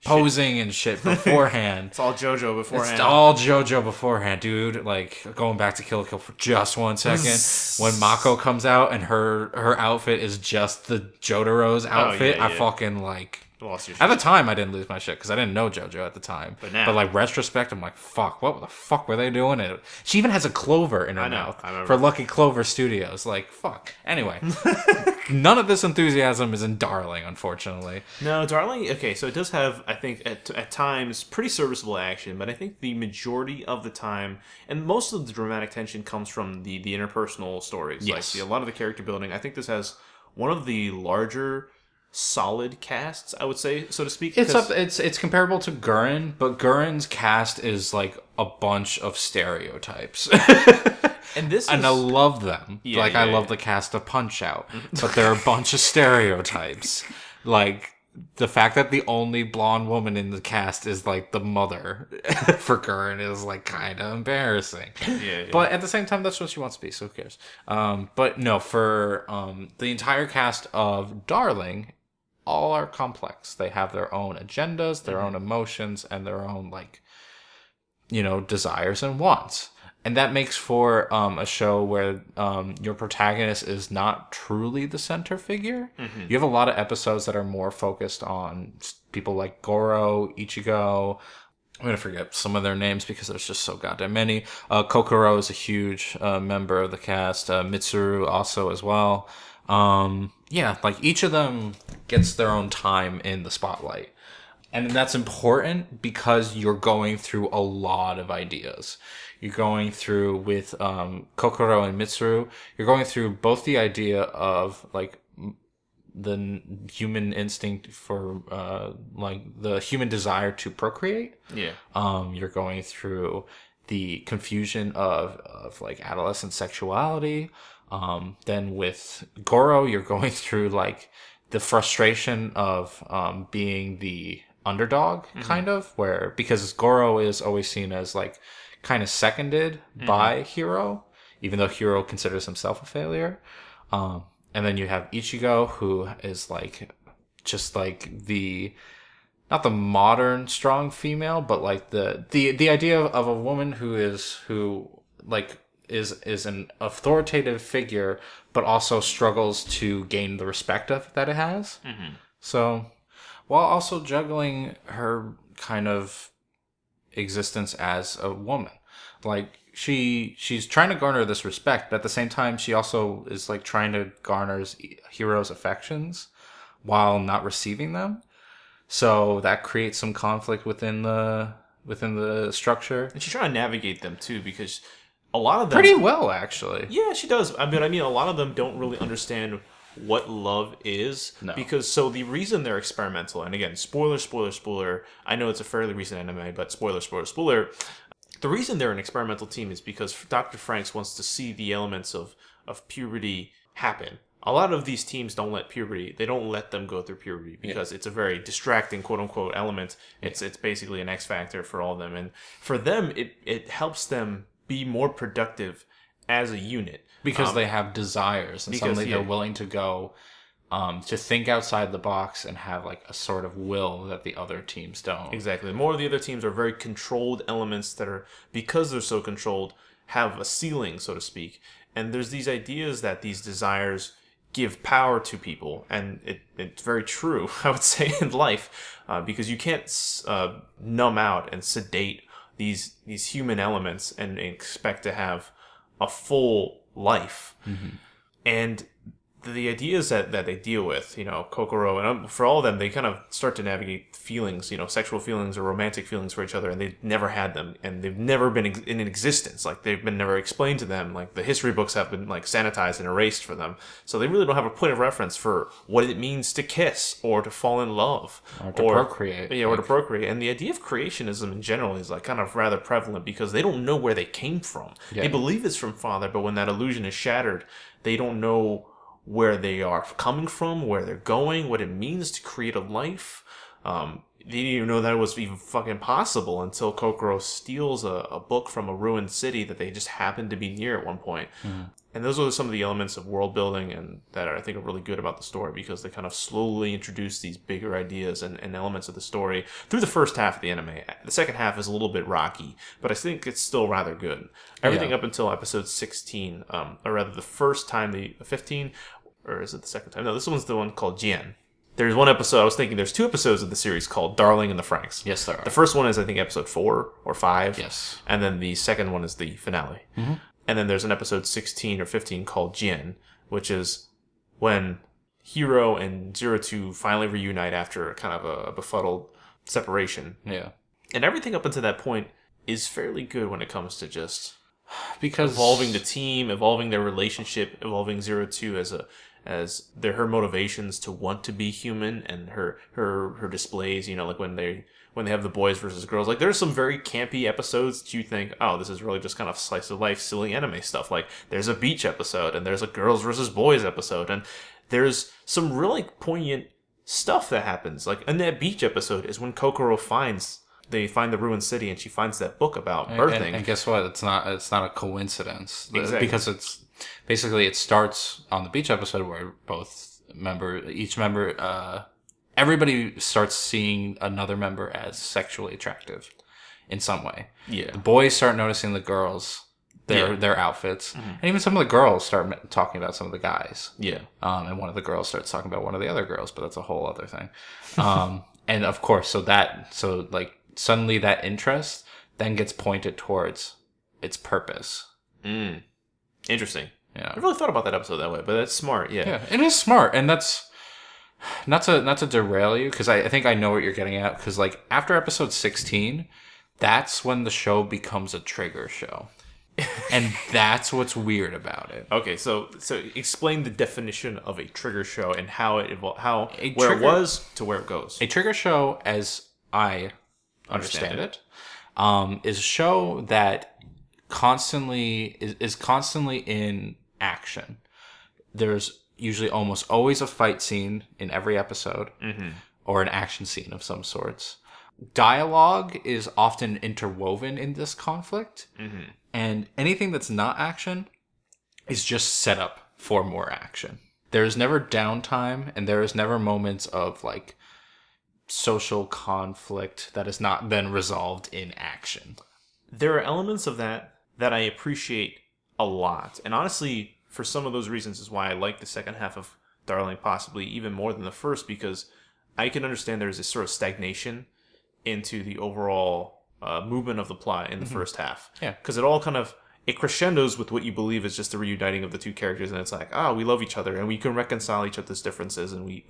posing and shit beforehand. It's all JoJo beforehand. It's all JoJo beforehand, dude. Like, going back to Kill la Kill for just 1 second, when Mako comes out and her outfit is just the Jotaro's outfit, I fucking like. Lost your shit. At the time, I didn't lose my shit because I didn't know JoJo at the time. But like retrospect, I'm like, fuck, what the fuck were they doing? And she even has a clover in her mouth for Lucky Clover Studios. Like, fuck. Anyway, none of this enthusiasm is in Darling, unfortunately. No, Darling. Okay, so it does have, I think, at times pretty serviceable action, but I think the majority of the time, and most of the dramatic tension comes from the interpersonal stories. Yes. Like a lot of the character building. I think this has one of the larger solid casts, I would say, so to speak. It's comparable to Gurren, but Gurren's cast is like a bunch of stereotypes. And I love them. I love the cast of Punch Out, but they're a bunch of stereotypes. Like the fact that the only blonde woman in the cast is like the mother for Gurren is like kind of embarrassing. But at the same time, that's what she wants to be, so who cares? But no, for the entire cast of Darling, all are complex. They have their own agendas, their own emotions, and their own desires and wants. And that makes for a show where your protagonist is not truly the center figure. Mm-hmm. You have a lot of episodes that are more focused on people like Goro, Ichigo. I'm going to forget some of their names because there's just so goddamn many. Kokoro is a huge member of the cast. Mitsuru also as well. Each of them gets their own time in the spotlight. And that's important because you're going through a lot of ideas. You're going through with Kokoro and Mitsuru. You're going through both the idea of like the human instinct for like the human desire to procreate. Yeah. You're going through the confusion of like adolescent sexuality. Then with Goro, you're going through like the frustration of being the underdog, kind of, where because Goro is always seen as like kind of seconded by Hiro, even though Hiro considers himself a failure. And then you have Ichigo, who is like just like the not the modern strong female, but like the idea of a woman who is an authoritative figure, but also struggles to gain the respect that it has. So, while also juggling her kind of existence as a woman, like she's trying to garner this respect, but at the same time, she also is like trying to garner Hiro's affections while not receiving them. So that creates some conflict within the structure. And she's trying to navigate them too, because a lot of them Pretty well, actually. Yeah, she does. I mean, a lot of them don't really understand what love is. No. Because so the reason they're experimental, and again, spoiler. I know it's a fairly recent anime, but spoiler. The reason they're an experimental team is because Dr. Franks wants to see the elements of puberty happen. A lot of these teams don't let them go through puberty because it's a very distracting, quote unquote, element. It's basically an X factor for all of them. And for them, it helps them be more productive as a unit. Because they have desires and suddenly they're willing to go to think outside the box and have like a sort of will that the other teams don't. Exactly. More of the other teams are very controlled elements that are, because they're so controlled, have a ceiling, so to speak. And there's these ideas that these desires give power to people, and it's very true, I would say, in life, because you can't numb out and sedate these human elements and expect to have a full life. And the ideas that they deal with, Kokoro, and for all of them, they kind of start to navigate feelings, sexual feelings or romantic feelings for each other, and they've never had them, and they've never been in existence. Like, they've been never explained to them. Like, the history books have been, like, sanitized and erased for them. So they really don't have a point of reference for what it means to kiss or to fall in love. Or to procreate. Yeah, or to procreate. And the idea of creationism in general is, like, kind of rather prevalent because they don't know where they came from. Yeah. They believe it's from Father, but when that illusion is shattered, they don't know where they are coming from, where they're going, what it means to create a life. They didn't even know that it was even fucking possible until Kokoro steals a book from a ruined city that they just happened to be near at one point. And those are some of the elements of world building and that I think are really good about the story because they kind of slowly introduce these bigger ideas and elements of the story through the first half of the anime. The second half is a little bit rocky, but I think it's still rather good. Everything up until episode 16, or rather the first time, the 15, or is it the second time? No, this one's the one called Jian. There's one episode, I was thinking there's two episodes of the series called Darling and the Franxx. Yes, there are. The first one is, I think, episode 4 or 5. Yes. And then the second one is the finale. And then there's an episode 16 or 15 called Jian, which is when Hiro and Zero Two finally reunite after kind of a befuddled separation. Yeah. And everything up until that point is fairly good when it comes to just because evolving the team, evolving their relationship, evolving Zero Two as her motivations to want to be human and her displays, like when they have the boys versus girls. Like, there's some very campy episodes that you think, oh, this is really just kind of slice of life, silly anime stuff. Like, there's a beach episode and there's a girls versus boys episode, and there's some really poignant stuff that happens. Like, in that beach episode is when Kokoro they find the ruined city and she finds that book about birthing. And guess what? It's not a coincidence. Exactly. Because it's basically, it starts on the beach episode where each member, everybody starts seeing another member as sexually attractive in some way. Yeah. The boys start noticing the girls, their outfits, and even some of the girls start talking about some of the guys. Yeah. And one of the girls starts talking about one of the other girls, but that's a whole other thing. And of course, so suddenly that interest then gets pointed towards its purpose. Interesting. Yeah. I really thought about that episode that way, but that's smart. Yeah. Yeah, it is smart, and that's Not to derail you, because I think I know what you're getting at. Because like after episode 16, that's when the show becomes a trigger show, and that's what's weird about it. Okay, so explain the definition of a trigger show and how it evolved, where it trigger- was to where it goes. A trigger show, as I understand it, is a show that constantly is constantly in action. There's usually almost always a fight scene in every episode, or an action scene of some sorts. Dialogue is often interwoven in this conflict, and anything that's not action is just set up for more action. There's never downtime, and there is never moments of like social conflict that has not been resolved in action. There are elements of that I appreciate a lot, and honestly, for some of those reasons is why I like the second half of Darling possibly even more than the first, because I can understand there's this sort of stagnation into the overall movement of the plot in the first half. Yeah. Because it crescendos with what you believe is just the reuniting of the two characters, and it's like, we love each other, and we can reconcile each other's differences, and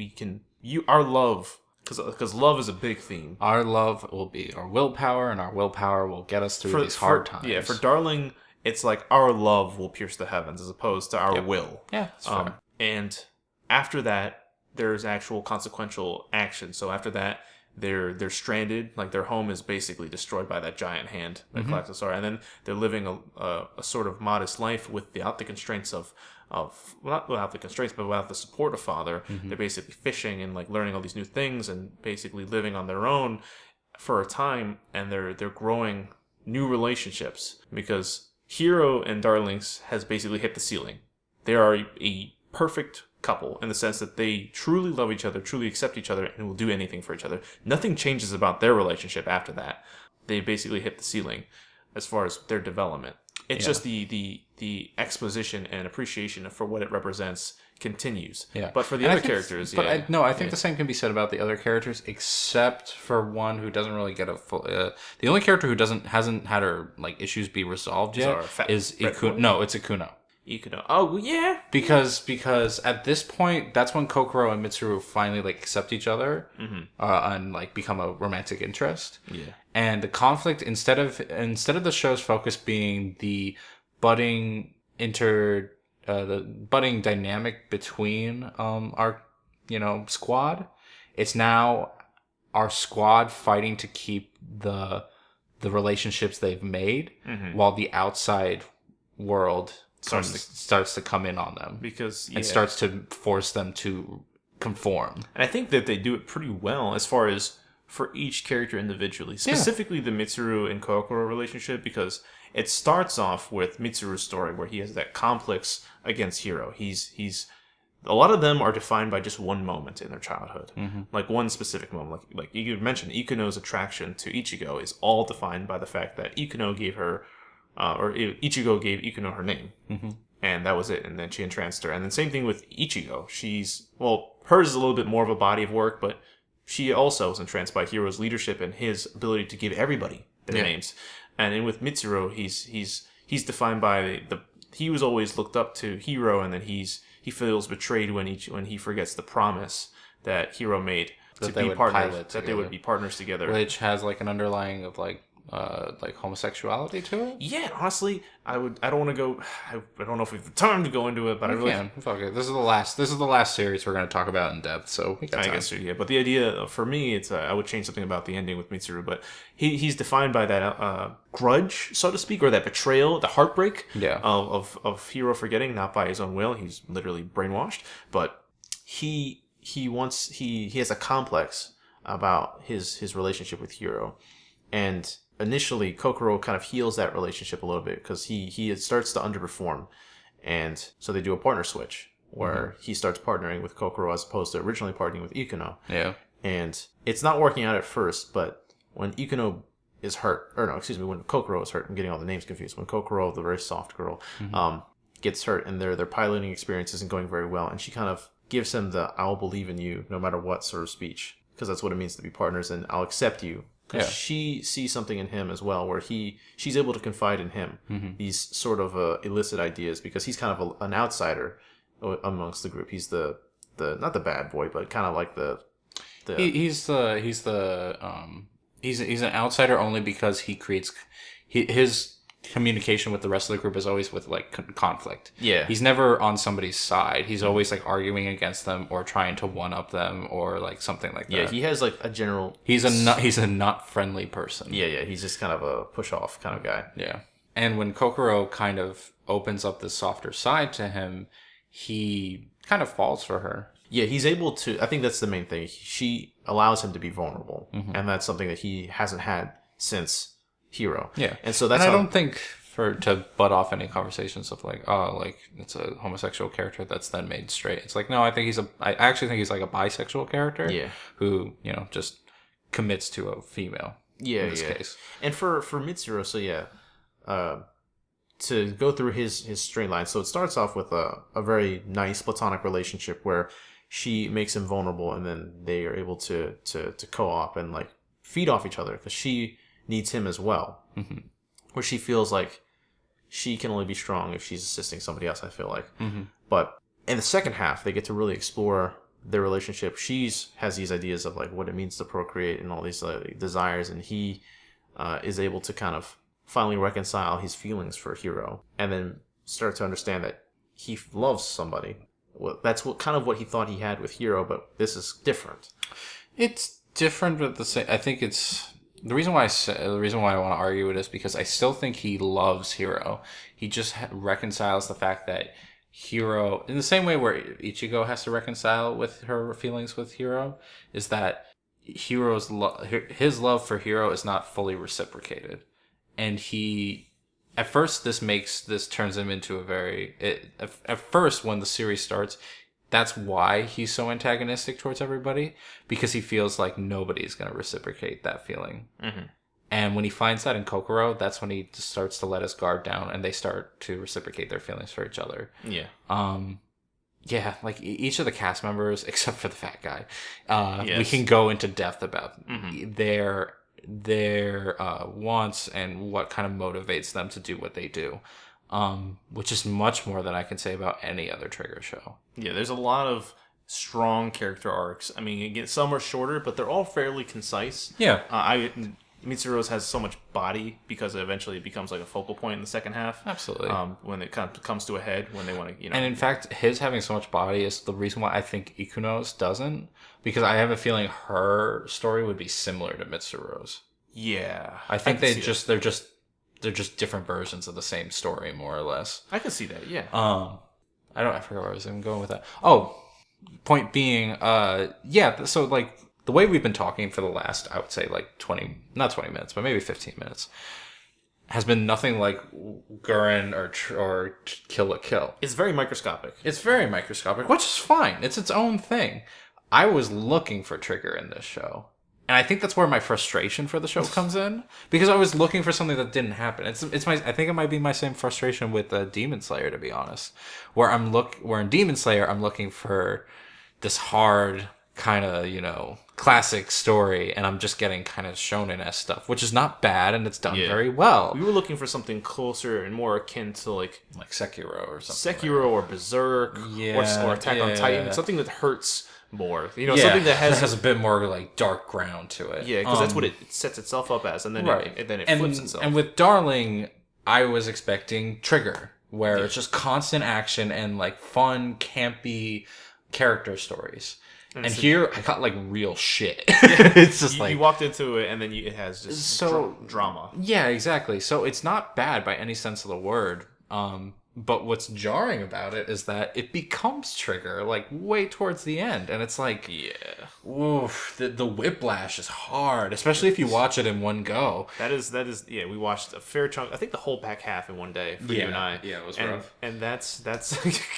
our love, because love is a big theme. Our love will be our willpower, and our willpower will get us through these hard times. Yeah, for Darling, it's like our love will pierce the heavens as opposed to our will. Yeah, that's fair. And after that, there's actual consequential action. So after that, they're stranded, like their home is basically destroyed by that giant hand that collects the star, and then they're living a sort of modest life without the constraints of not without the constraints, but without the support of father. They're basically fishing and like learning all these new things and basically living on their own for a time, and they're growing new relationships because Hiro and Darlings has basically hit the ceiling. They are a perfect couple in the sense that they truly love each other, truly accept each other, and will do anything for each other. Nothing changes about their relationship after that. They basically hit the ceiling as far as their development. It's just the exposition and appreciation for what it represents continues. Yeah. But for the other characters, I think the same can be said about the other characters, except for one who doesn't really get a full. The only character who hasn't had her like issues be resolved yet is Ikuno. No, it's Ikuno. Ikuno. Oh yeah. Because at this point, that's when Kokoro and Mitsuru finally like accept each other and like become a romantic interest. Yeah. And the conflict instead of the show's focus being the budding dynamic between our squad, it's now our squad fighting to keep the relationships they've made while the outside world starts to come in on them because and starts to force them to conform. And I think that they do it pretty well as far as for each character individually, specifically the Mitsuru and Kokoro relationship, because it starts off with Mitsuru's story where he has that complex against Hiro. He's a lot of them are defined by just one moment in their childhood, like one specific moment. Like you mentioned, Ikuno's attraction to Ichigo is all defined by the fact that Ikuno gave her, or Ichigo gave Ikuno her name, and that was it. And then she entranced her. And then same thing with Ichigo. Hers is a little bit more of a body of work, but she also was entranced by Hiro's leadership and his ability to give everybody their names. And with Mitsuru, he's defined by he was always looked up to Hiro, and then he feels betrayed when he forgets the promise that Hiro made to be partners, that they would be partners together, which has like an underlying of like homosexuality to it. Yeah, honestly, I don't want to go. I don't know if we have the time to go into it, but Fuck it. This is the last series we're going to talk about in depth, so we got time. I guess so, yeah. But the idea for me, it's I would change something about the ending with Mitsuru, but he's defined by that grudge, so to speak, or that betrayal, the heartbreak of Hiro forgetting, not by his own will. He's literally brainwashed, but he has a complex about his relationship with Hiro, and initially Kokoro kind of heals that relationship a little bit because he starts to underperform, and so they do a partner switch where he starts partnering with Kokoro as opposed to originally partnering with Ikuno. Yeah. And it's not working out at first, but when Ikuno is hurt, when Kokoro is hurt, I'm getting all the names confused. When Kokoro, the very soft girl, gets hurt, and their piloting experience isn't going very well, and she kind of gives him the "I'll believe in you no matter what" sort of speech, because that's what it means to be partners, and I'll accept you. Because she sees something in him as well, where she's able to confide in him these sort of illicit ideas, because he's kind of an outsider amongst the group. He's the not the bad boy, but kind of like the he's an outsider only because his communication with the rest of the group is always with like conflict. Yeah. He's never on somebody's side. He's always like arguing against them or trying to one up them or like something like that. Yeah, he has like a general. He's a not friendly person. Yeah. He's just kind of a push off kind of guy. Yeah. And when Kokoro kind of opens up this softer side to him, he kind of falls for her. Yeah, he's able to. I think that's the main thing. She allows him to be vulnerable, and that's something that he hasn't had since Hero. Yeah, and so that's. And I don't think to butt off any conversations of like, oh, like it's a homosexual character that's then made straight. It's like, no, I actually think he's like a bisexual character. Yeah, who just commits to a female. Yeah, in this case. And for Mitsuru, so yeah, to go through his straight line. So it starts off with a very nice platonic relationship where she makes him vulnerable, and then they are able to co-op and like feed off each other because she needs him as well. Mm-hmm. Where she feels like she can only be strong if she's assisting somebody else, I feel like. Mm-hmm. But in the second half, they get to really explore their relationship. Has these ideas of like what it means to procreate and all these desires, and he is able to kind of finally reconcile his feelings for Hiro, and then start to understand that he loves somebody. Well, that's what he thought he had with Hiro, but this is different. It's different, but the same. I think it's the reason why I want to argue it is because I still think he loves Hiro. He just reconciles the fact that Hiro, in the same way where Ichigo has to reconcile with her feelings with Hiro, is that his love for Hiro is not fully reciprocated, and at first this turns him into at first when the series starts, that's why he's so antagonistic towards everybody, because he feels like nobody's going to reciprocate that feeling. Mm-hmm. And when he finds that in Kokoro, that's when he just starts to let his guard down and they start to reciprocate their feelings for each other. Yeah. Yeah, like each of the cast members, except for the fat guy, yes. We can go into depth about mm-hmm. their wants and what kind of motivates them to do what they do. Which is much more than I can say about any other Trigger show. Yeah, there's a lot of strong character arcs. I mean, again, some are shorter, but they're all fairly concise. Yeah. Mitsuru's has so much body because eventually it becomes like a focal point in the second half. Absolutely. When it kind of comes to a head, when they want to, And in fact, his having so much body is the reason why I think Ikuno's doesn't, because I have a feeling her story would be similar to Mitsuru's. Yeah. I think they're just different versions of the same story, more or less. I can see that, yeah. I forgot where I was even going with that. Oh, point being, yeah, so like the way we've been talking for the last, I would say like not 20 minutes, but maybe 15 minutes, has been nothing like Gurren or Kill la Kill. It's very microscopic. It's very microscopic, which is fine. It's its own thing. I was looking for Trigger in this show. And I think that's where my frustration for the show comes in, because I was looking for something that didn't happen. I think it might be my same frustration with Demon Slayer, to be honest, where in Demon Slayer I'm looking for this hard kind of classic story, and I'm just getting kind of shonen-esque stuff, which is not bad, and it's done very well. We were looking for something closer and more akin to like Sekiro or something. Sekiro or Berserk, or Attack on Titan, something that hurts more, something that has a bit more like dark ground to it. Yeah, because that's what it sets itself up as, and then it flips itself. And with Darling, I was expecting Trigger, where it's just constant action and like fun, campy character stories. And here I got like real shit. It's just you walked into it, and then it has just drama. Yeah, exactly. So it's not bad by any sense of the word. But what's jarring about it is that it becomes Trigger like way towards the end, and it's like, oof, the whiplash is hard, especially if you watch it in one go. That is, yeah. We watched a fair chunk. I think the whole back half in one day for you and I. Yeah, it was rough. And that's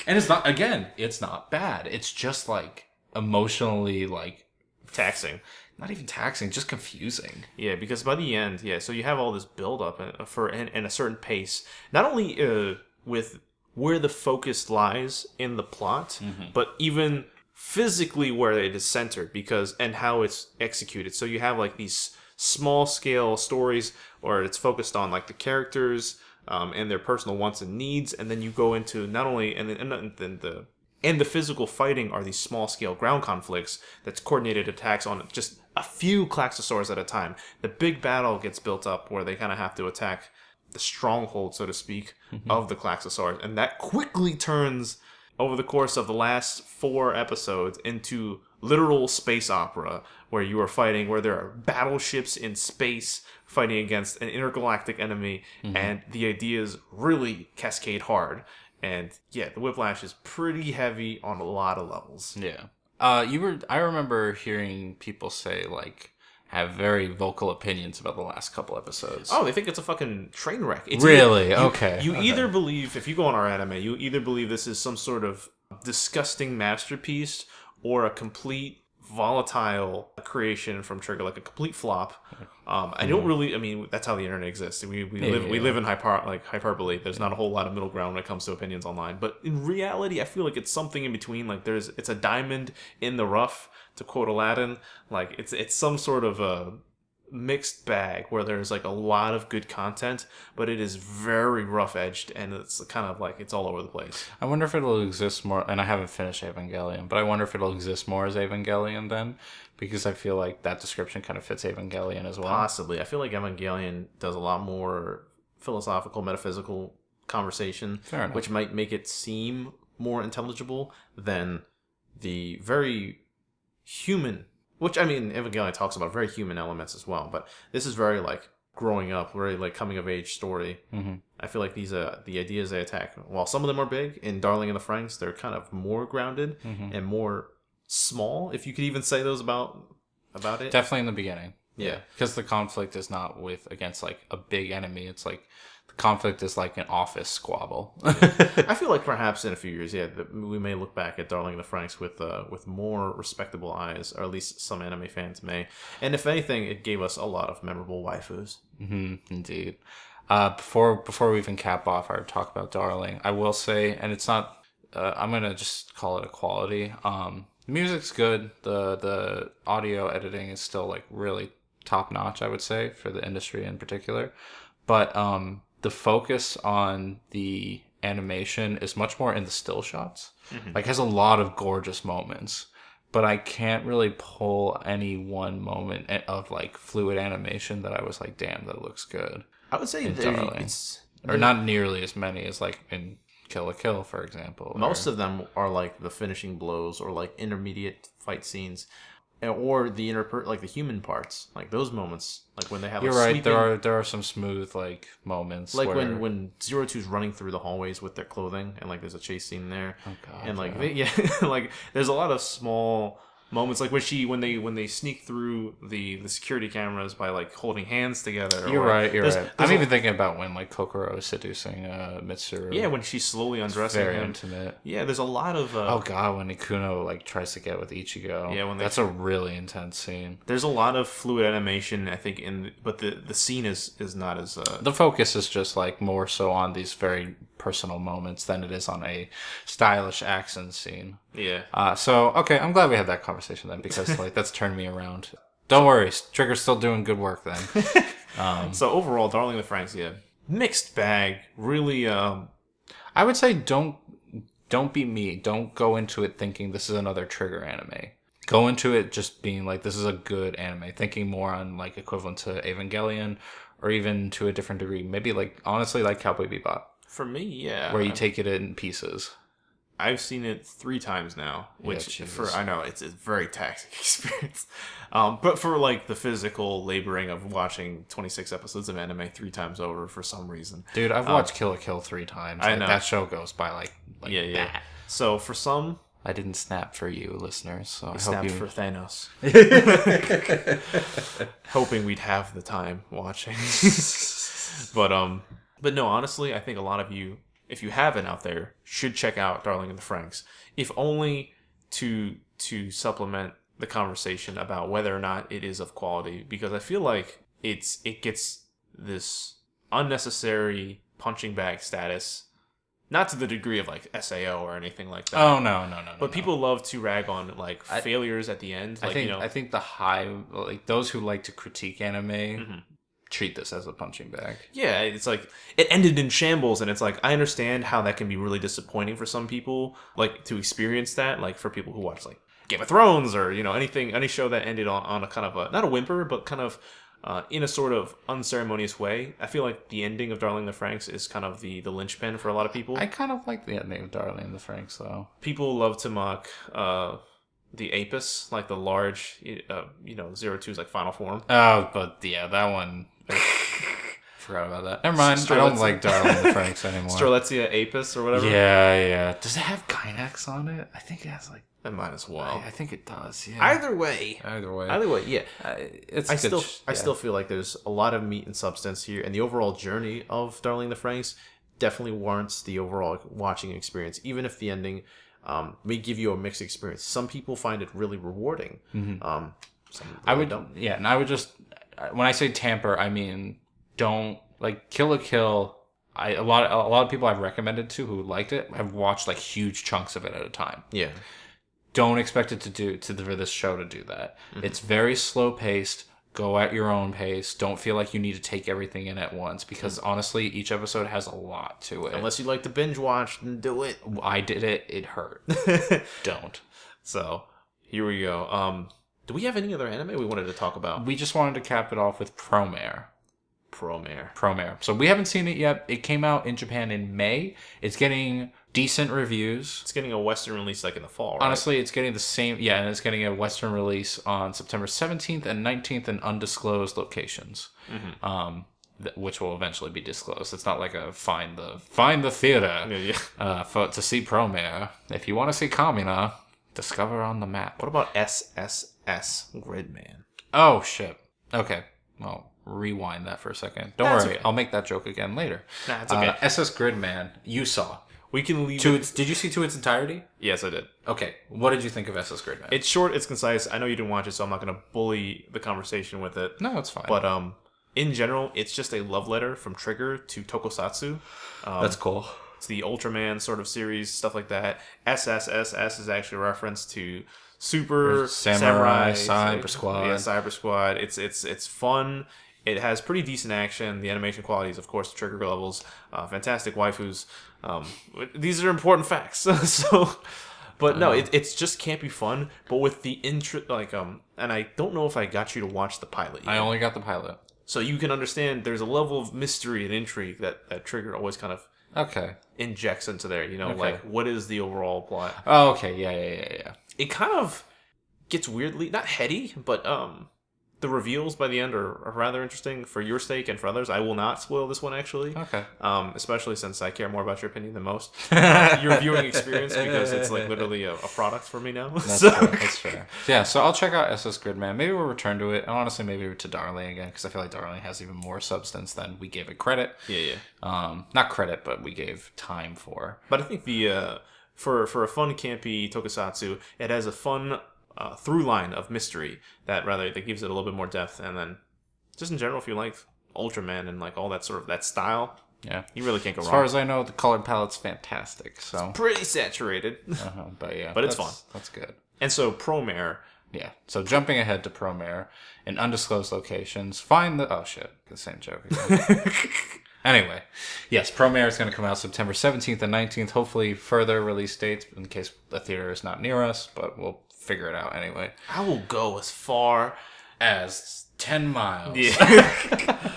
and it's not bad. It's just like emotionally like taxing. Not even taxing, just confusing. Yeah, because by the end, so you have all this build up and a certain pace. Not only with where the focus lies in the plot, but even physically where it is centered, and how it's executed. So you have like these small scale stories where it's focused on like the characters and their personal wants and needs, and then you go into not only and then And the physical fighting are these small-scale ground conflicts that's coordinated attacks on just a few Klaxosaurs at a time. The big battle gets built up where they kind of have to attack the stronghold, so to speak, of the Klaxosaurs. And that quickly turns, over the course of the last 4 episodes, into literal space opera, where you are fighting, where there are battleships in space fighting against an intergalactic enemy, and the ideas really cascade hard. And yeah, the Whiplash is pretty heavy on a lot of levels. Yeah. I remember hearing people say, like, have very vocal opinions about the last couple episodes. Oh, they think it's a fucking train wreck. It's really? Okay. You either believe, if you go on our anime, you either believe this is some sort of disgusting masterpiece or a complete volatile creation from Trigger, like a complete flop. I don't really. I mean, that's how the internet exists. We live in hyperbole. There's not a whole lot of middle ground when it comes to opinions online. But in reality, I feel like it's something in between. Like it's a diamond in the rough, to quote Aladdin. Like it's some sort of a mixed bag where there's like a lot of good content, but it is very rough edged, and it's kind of like it's all over the place. I wonder if it'll exist more, and I haven't finished Evangelion, but I wonder if it'll exist more as Evangelion then, because I feel like that description kind of fits Evangelion as well. Possibly. I feel like Evangelion does a lot more philosophical, metaphysical conversation, which might make it seem more intelligible than the very human. Which, I mean, Evangelion talks about very human elements as well, but this is very, like, growing up, very, like, coming-of-age story. I feel like these the ideas they attack, while some of them are big, in Darling in the Franxx, they're kind of more grounded and more small, if you could even say those about it. Definitely in the beginning. Yeah. Because the conflict is not against, like, a big enemy. It's like, the conflict is like an office squabble. I feel like perhaps in a few years, we may look back at Darling in the Franxx with more respectable eyes, or at least some anime fans may. And if anything, it gave us a lot of memorable waifus. Indeed. Before we even cap off our talk about Darling, I will say, and it's not, I'm going to just call it a quality. The music's good. The audio editing is still like really top notch, I would say, for the industry in particular. But the focus on the animation is much more in the still shots. Like, has a lot of gorgeous moments, but I can't really pull any one moment of like fluid animation that I was like, damn, that looks good. I would say or not nearly as many as like in Kill la Kill, for example. Most of them are like the finishing blows or like intermediate fight scenes. Or the like the human parts, like those moments, like when they have. You're right. There are some smooth like moments, like when 02's running through the hallways with their clothing, and like there's a chase scene there. Oh god! And like like there's a lot of small moments, like when they sneak through the security cameras by like holding hands together. You're right. I'm even thinking about when like Kokoro is seducing Mitsuru. Yeah, when she's slowly undressing very him. Intimate. Yeah, there's a lot of. Oh god, when Ikuno like tries to get with Ichigo. Yeah, that's a really intense scene. There's a lot of fluid animation, I think, but the scene is not as. The focus is just like more so on these very personal moments than it is on a stylish action scene. Yeah. So okay, I'm glad we had that conversation then, because like that's turned me around. Don't worry, Trigger's still doing good work then. So overall, Darling in the Franxx, mixed bag. Really, I would say don't be me. Don't go into it thinking this is another Trigger anime. Go into it just being like, this is a good anime. Thinking more on like equivalent to Evangelion, or even to a different degree, maybe like honestly like Cowboy Bebop. For me, yeah. Where you take it in pieces. I've seen it 3 times now, which I know it's a very taxing experience. But for like the physical laboring of watching 26 episodes of anime 3 times over for some reason. Dude, I've watched Kill la Kill 3 times. I know. That show goes by like that. So for some, I didn't snap for you, listeners. So I hope snapped you for Thanos. Hoping we'd have the time watching. But no, honestly, I think a lot of you, if you haven't out there, should check out Darling in the Franxx, if only to supplement the conversation about whether or not it is of quality, because I feel like it gets this unnecessary punching bag status, not to the degree of like SAO or anything like that. Oh no! But people love to rag on like failures at the end. Like, I think the high, like those who like to critique anime. treat this as a punching bag. Yeah, it's like it ended in shambles, and it's like I understand how that can be really disappointing for some people, like to experience that, like for people who watch like Game of Thrones or any show that ended on a kind of a not a whimper, but kind of in a sort of unceremonious way. I feel like the ending of Darling in the Franxx is kind of the linchpin for a lot of people. I kind of like the ending of Darling in the Franxx, though. People love to mock the Apis, like the large, 02's like final form. Oh, but yeah, that one. Forgot about that. Never mind. I don't like Darling in the Franxx anymore. Strelitzia Apis or whatever. Yeah. Does it have Gynax on it? I think it has like. It might as well. I think it does. Yeah. Either way, yeah. I still feel like there's a lot of meat and substance here, and the overall journey of Darling in the Franxx definitely warrants the overall watching experience, even if the ending may give you a mixed experience. Some people find it really rewarding. Mm-hmm. Some don't. Yeah, and I would just when I say tamper, I mean don't like Kill la Kill. A lot of people I've recommended to who liked it have watched like huge chunks of it at a time. Yeah. Don't expect it for this show to do that. Mm-hmm. It's very slow paced. Go at your own pace. Don't feel like you need to take everything in at once because honestly, each episode has a lot to it. Unless you like to binge watch, then do it. I did it. It hurt. Don't. So here we go. Do we have any other anime we wanted to talk about? We just wanted to cap it off with Promare. Promare. So we haven't seen it yet. It came out in Japan in May. It's getting decent reviews. It's getting a Western release like in the fall, right? Honestly, it's getting the same. Yeah, and it's getting a Western release on September 17th and 19th in undisclosed locations, which will eventually be disclosed. It's not like a find the theater to see Promare. If you want to see Kamina, discover on the map. What about SSS Gridman? Oh, shit. Okay, well... Rewind that for a second. Don't worry. Okay. I'll make that joke again later. Nah, it's okay. SS Gridman, you saw. We can leave Did you see to its entirety? Yes, I did. Okay. What did you think of SS Gridman? It's short, it's concise. I know you didn't watch it, so I'm not going to bully the conversation with it. No, it's fine. But in general, it's just a love letter from Trigger to Tokusatsu. That's cool. It's the Ultraman sort of series, stuff like that. SSSS is actually a reference to Super Samurai Cyber Squad. Yeah, Cyber Squad. It's fun. It has pretty decent action. The animation quality is, of course, Trigger levels. Fantastic waifus. These are important facts. But no, it's just campy fun. But with the and I don't know if I got you to watch the pilot yet. I only got the pilot. So you can understand there's a level of mystery and intrigue that Trigger always kind of injects into there. Like what is the overall plot? Oh, okay, yeah. It kind of gets weirdly not heady, but the reveals by the end are rather interesting for your sake and for others. I will not spoil this one, actually. Okay. Especially since I care more about your opinion than most. Your viewing experience, because it's like literally a product for me now. That's fair. Yeah, so I'll check out SS Gridman. Maybe we'll return to it. And honestly, maybe to Darling again, because I feel like Darling has even more substance than we gave it credit. Yeah. Not credit, but we gave time for. But I think for a fun, campy tokusatsu, it has a fun... through line of mystery that gives it a little bit more depth, and then just in general, if you like Ultraman and like all that sort of that style, you really can't go wrong. As far as I know, the color palette's fantastic, so it's pretty saturated. But it's fun. That's good. And so Promare, so jumping ahead to Promare in undisclosed locations, the same joke again. Anyway, yes, Promare is going to come out September 17th and 19th. Hopefully, further release dates in case the theater is not near us, but we'll figure it out anyway. I will go as far as 10 miles. Yeah.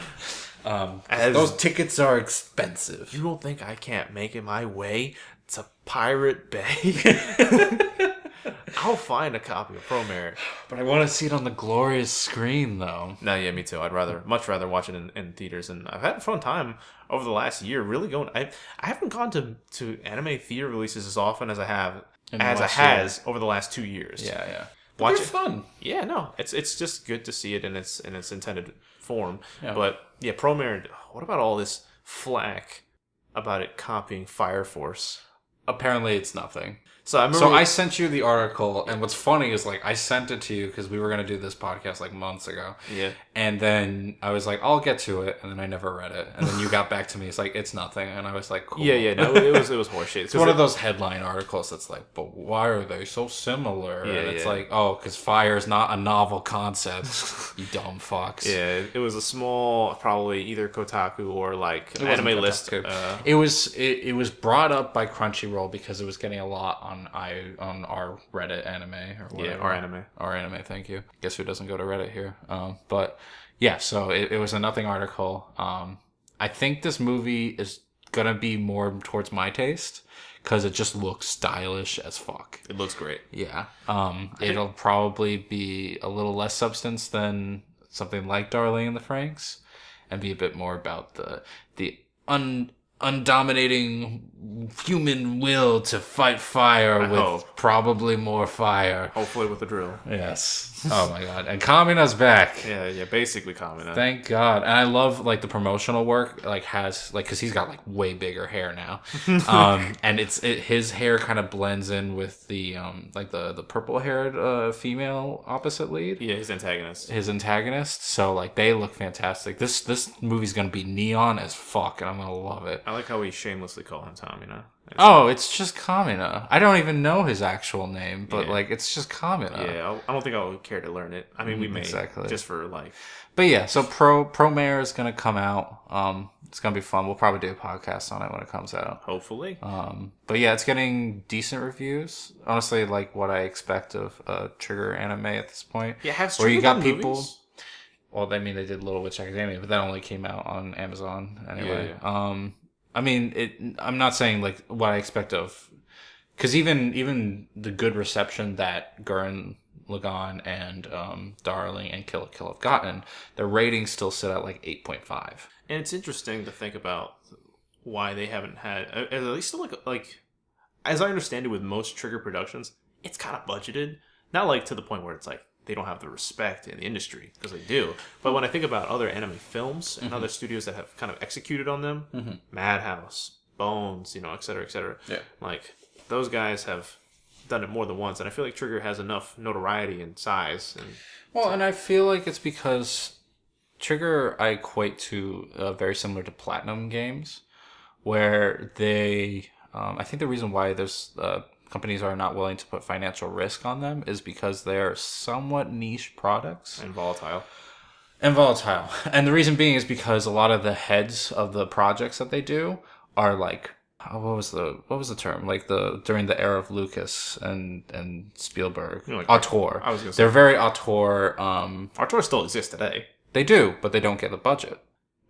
Those tickets are expensive. You don't think I can't make it my way to Pirate Bay? I'll find a copy of Promare. But I want to see it on the glorious screen, though. No, yeah, me too. I'd much rather watch it in theaters. And I've had a fun time over the last year. Really going. I haven't gone to anime theater releases as often as I have over the last 2 years. Yeah. Watch it. Fun. Yeah, no, it's just good to see it in its intended form. Yeah. But yeah, Promare. What about all this flack about it copying Fire Force? Apparently, it's nothing. So I remember. So I sent you the article, and what's funny is like I sent it to you because we were gonna do this podcast like months ago. Yeah. And then I was like, I'll get to it, and then I never read it. And then you got back to me. It's like it's nothing, and I was like, cool. Yeah. No, it was horseshit. It's one of those headline articles that's like, but why are they so similar? Yeah, and it's like, oh, because fire is not a novel concept. You dumb fucks. Yeah, it was a small, probably either Kotaku or like an anime list. It was brought up by Crunchyroll because it was getting a lot on our Reddit anime or whatever. Yeah, our anime. Thank you. Guess who doesn't go to Reddit here? But yeah, so it was a nothing article. I think this movie is gonna be more towards my taste because it just looks stylish as fuck. It looks great. Yeah. It'll probably be a little less substance than something like Darling in the Franxx, and be a bit more about the undominating human will to fight fire with probably more fire. Hopefully with a drill. Yes. Oh my god. And Kamina's back. Yeah, basically Kamina. Thank God. And I love like the promotional work has because he's got like way bigger hair now. And his hair kind of blends in with the the purple haired female opposite lead. Yeah, his antagonist. So like they look fantastic. This movie's gonna be neon as fuck, and I'm gonna love it. I like how we shamelessly call him Tom, It's just Kamina. I don't even know his actual name, but like it's just Kamina. Yeah, I don't think I'll care to learn it. I mean, we may just for like. But yeah, so Pro Mare is gonna come out. It's gonna be fun. We'll probably do a podcast on it when it comes out. Hopefully. But yeah, it's getting decent reviews. Honestly, like what I expect of a Trigger anime at this point. Yeah, have where you got people. Movies? Well, I mean, they did Little Witch Academia, but that only came out on Amazon anyway. Yeah. I mean, I'm not saying like what I expect of, because even the good reception that Gurren Lagann and Darling and Kill la Kill have gotten, their ratings still sit at like 8.5. And it's interesting to think about why they haven't had, at least like as I understand it, with most Trigger productions, it's kind of budgeted, not like to the point where it's like they don't have the respect in the industry, because they do. But when I think about other anime films and other studios that have kind of executed on them, Madhouse, Bones, et cetera, yeah, like those guys have done it more than once, and I feel like Trigger has enough notoriety and size. And I feel like it's because Trigger I equate to very similar to Platinum Games, where they, I think the reason why there's companies are not willing to put financial risk on them is because they're somewhat niche products. And volatile. And the reason being is because a lot of the heads of the projects that they do are like, what was the term? Like during the era of Lucas and Spielberg. Auteur. I was gonna say. They're very auteur. Auteur still exists today. They do, but they don't get the budget.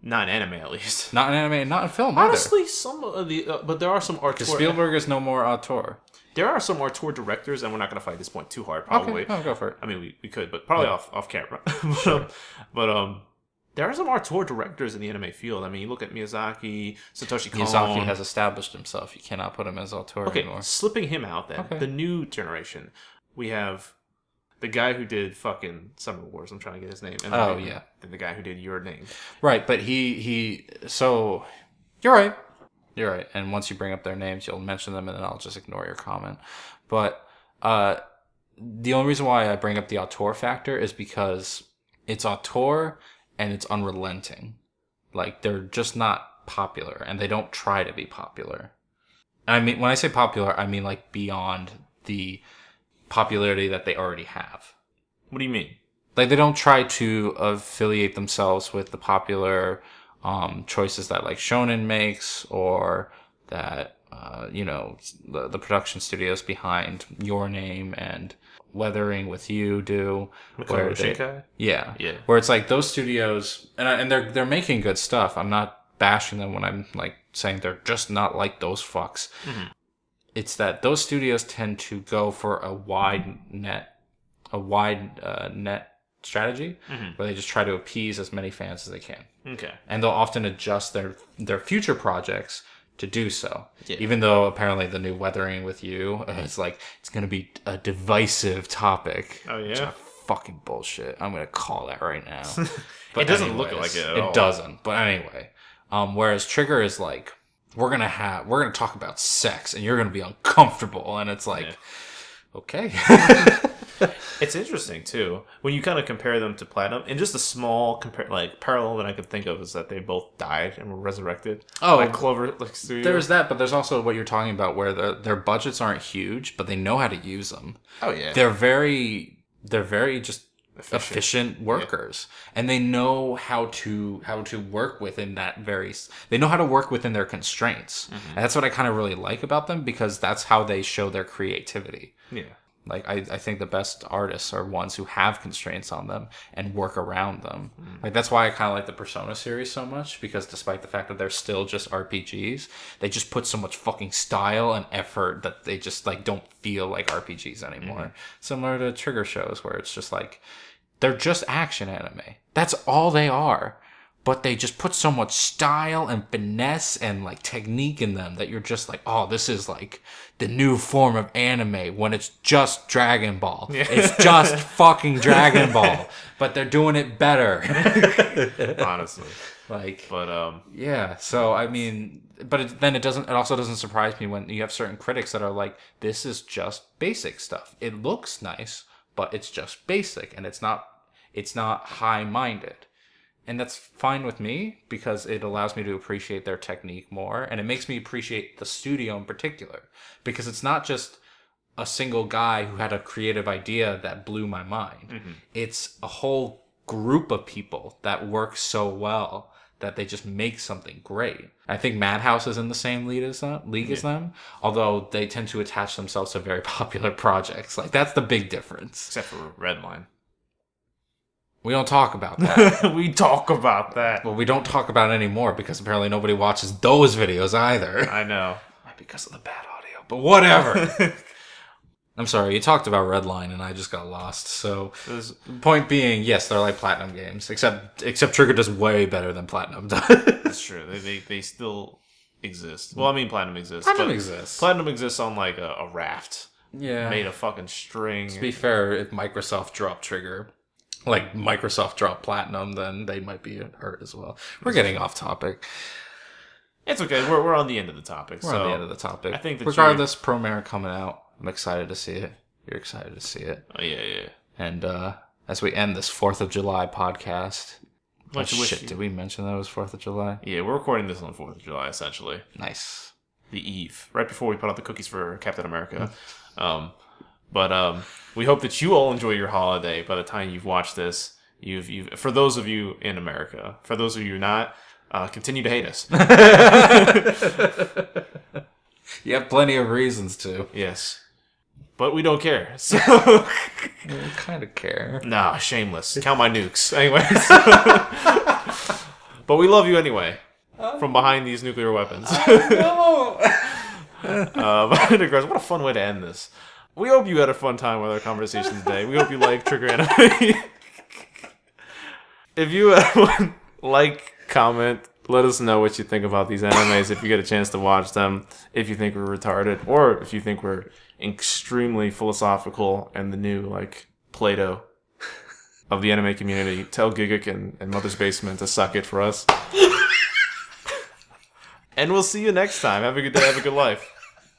Not in anime, at least. Not in anime, not in film. Honestly, either. Some of the, but there are some auteur. Because Spielberg is no more auteur. There are some auteur directors, and we're not going to fight this point too hard. Probably. Okay, go for it. I mean, we could, but probably off camera. But there are some auteur directors in the anime field. I mean, you look at Miyazaki, Satoshi Kon. Miyazaki has established himself. You cannot put him as auteur anymore. Slipping him out then. Okay. The new generation, we have the guy who did fucking Summer Wars. I'm trying to get his name. And the guy who did Your Name. Right, but he. So you're right. You're right. And once you bring up their names, you'll mention them, and then I'll just ignore your comment. But the only reason why I bring up the auteur factor is because it's auteur and it's unrelenting. Like, they're just not popular, and they don't try to be popular. I mean, when I say popular, I mean like beyond the popularity that they already have. What do you mean? Like, they don't try to affiliate themselves with the popular choices that like Shonen makes, or that the production studios behind Your Name and Weathering with You do. Yeah. Where it's like those studios, and they're making good stuff. I'm not bashing them when I'm like saying they're just not like those fucks. Mm-hmm. It's that those studios tend to go for a wide net strategy, where they just try to appease as many fans as they can. Okay. And they'll often adjust their future projects to do so. Yeah. Even though apparently the new Weathering with You, it's like, it's going to be a divisive topic. Oh, yeah? Which is fucking bullshit. I'm going to call that right now. But it doesn't look like it at all. It doesn't. But anyway. Whereas Trigger is like we're gonna talk about sex, and you're gonna be uncomfortable, and it's like, okay. It's interesting too when you kind of compare them to Platinum, and just a small parallel that I could think of is that they both died and were resurrected. Oh, like Clover Studio. There's that, but there's also what you're talking about, where their budgets aren't huge, but they know how to use them. Oh yeah, they're very just efficient workers, and they know how to work within they know how to work within their constraints. And that's what I kind of really like about them, because that's how they show their creativity. Yeah. Like, I think the best artists are ones who have constraints on them and work around them. Like, that's why I kind of like the Persona series so much, because despite the fact that they're still just RPGs, they just put so much fucking style and effort that they just, like, don't feel like RPGs anymore. Similar to Trigger shows, where it's just like, they're just action anime. That's all they are. But they just put so much style and finesse and, like, technique in them that you're just like, oh, this is, like, the new form of anime, when it's just Dragon Ball. Yeah. It's just fucking Dragon Ball. But they're doing it better. Honestly. Like, but, yeah. So, I mean, but it also doesn't surprise me when you have certain critics that are like, this is just basic stuff. It looks nice, but it's just basic, and it's not high-minded. And that's fine with me, because it allows me to appreciate their technique more. And it makes me appreciate the studio in particular. Because it's not just a single guy who had a creative idea that blew my mind. It's a whole group of people that work so well that they just make something great. I think Madhouse is in the same league as them. Although they tend to attach themselves to very popular projects. Like, that's the big difference. Except for Redline. We don't talk about that. We talk about that. Well, we don't talk about it anymore, because apparently nobody watches those videos either. I know. Because of the bad audio. But whatever. I'm sorry, you talked about Redline and I just got lost. So, point being, yes, they're like Platinum games. Except Trigger does way better than Platinum does. That's true. They still exist. Well, I mean, Platinum exists. Platinum exists on, like, a raft. Yeah. Made of fucking string. To be fair, if Microsoft dropped Trigger, like Microsoft dropped Platinum, then they might be hurt as well. We're getting off topic. It's okay. We're on the end of the topic. We're on the end of the topic. I think that regardless, Promare coming out. I'm excited to see it. You're excited to see it. Oh yeah. And as we end this 4th of July podcast, did we mention that it was 4th of July? Yeah, we're recording this on the 4th of July, essentially. Nice. The eve, right before we put out the cookies for Captain America. But we hope that you all enjoy your holiday by the time you've watched this. For those of you in America, for those of you not, continue to hate us. You have plenty of reasons to. Yes. But we don't care. So we kind of care. Nah, shameless. Count my nukes. Anyways. But we love you anyway. From behind these nuclear weapons. No. What a fun way to end this. We hope you had a fun time with our conversation today. We hope you like Trigger Anime. If you like, comment, let us know what you think about these animes if you get a chance to watch them, if you think we're retarded, or if you think we're extremely philosophical and the new, like, Plato of the anime community. Tell Gigik and Mother's Basement to suck it for us. And we'll see you next time. Have a good day. Have a good life.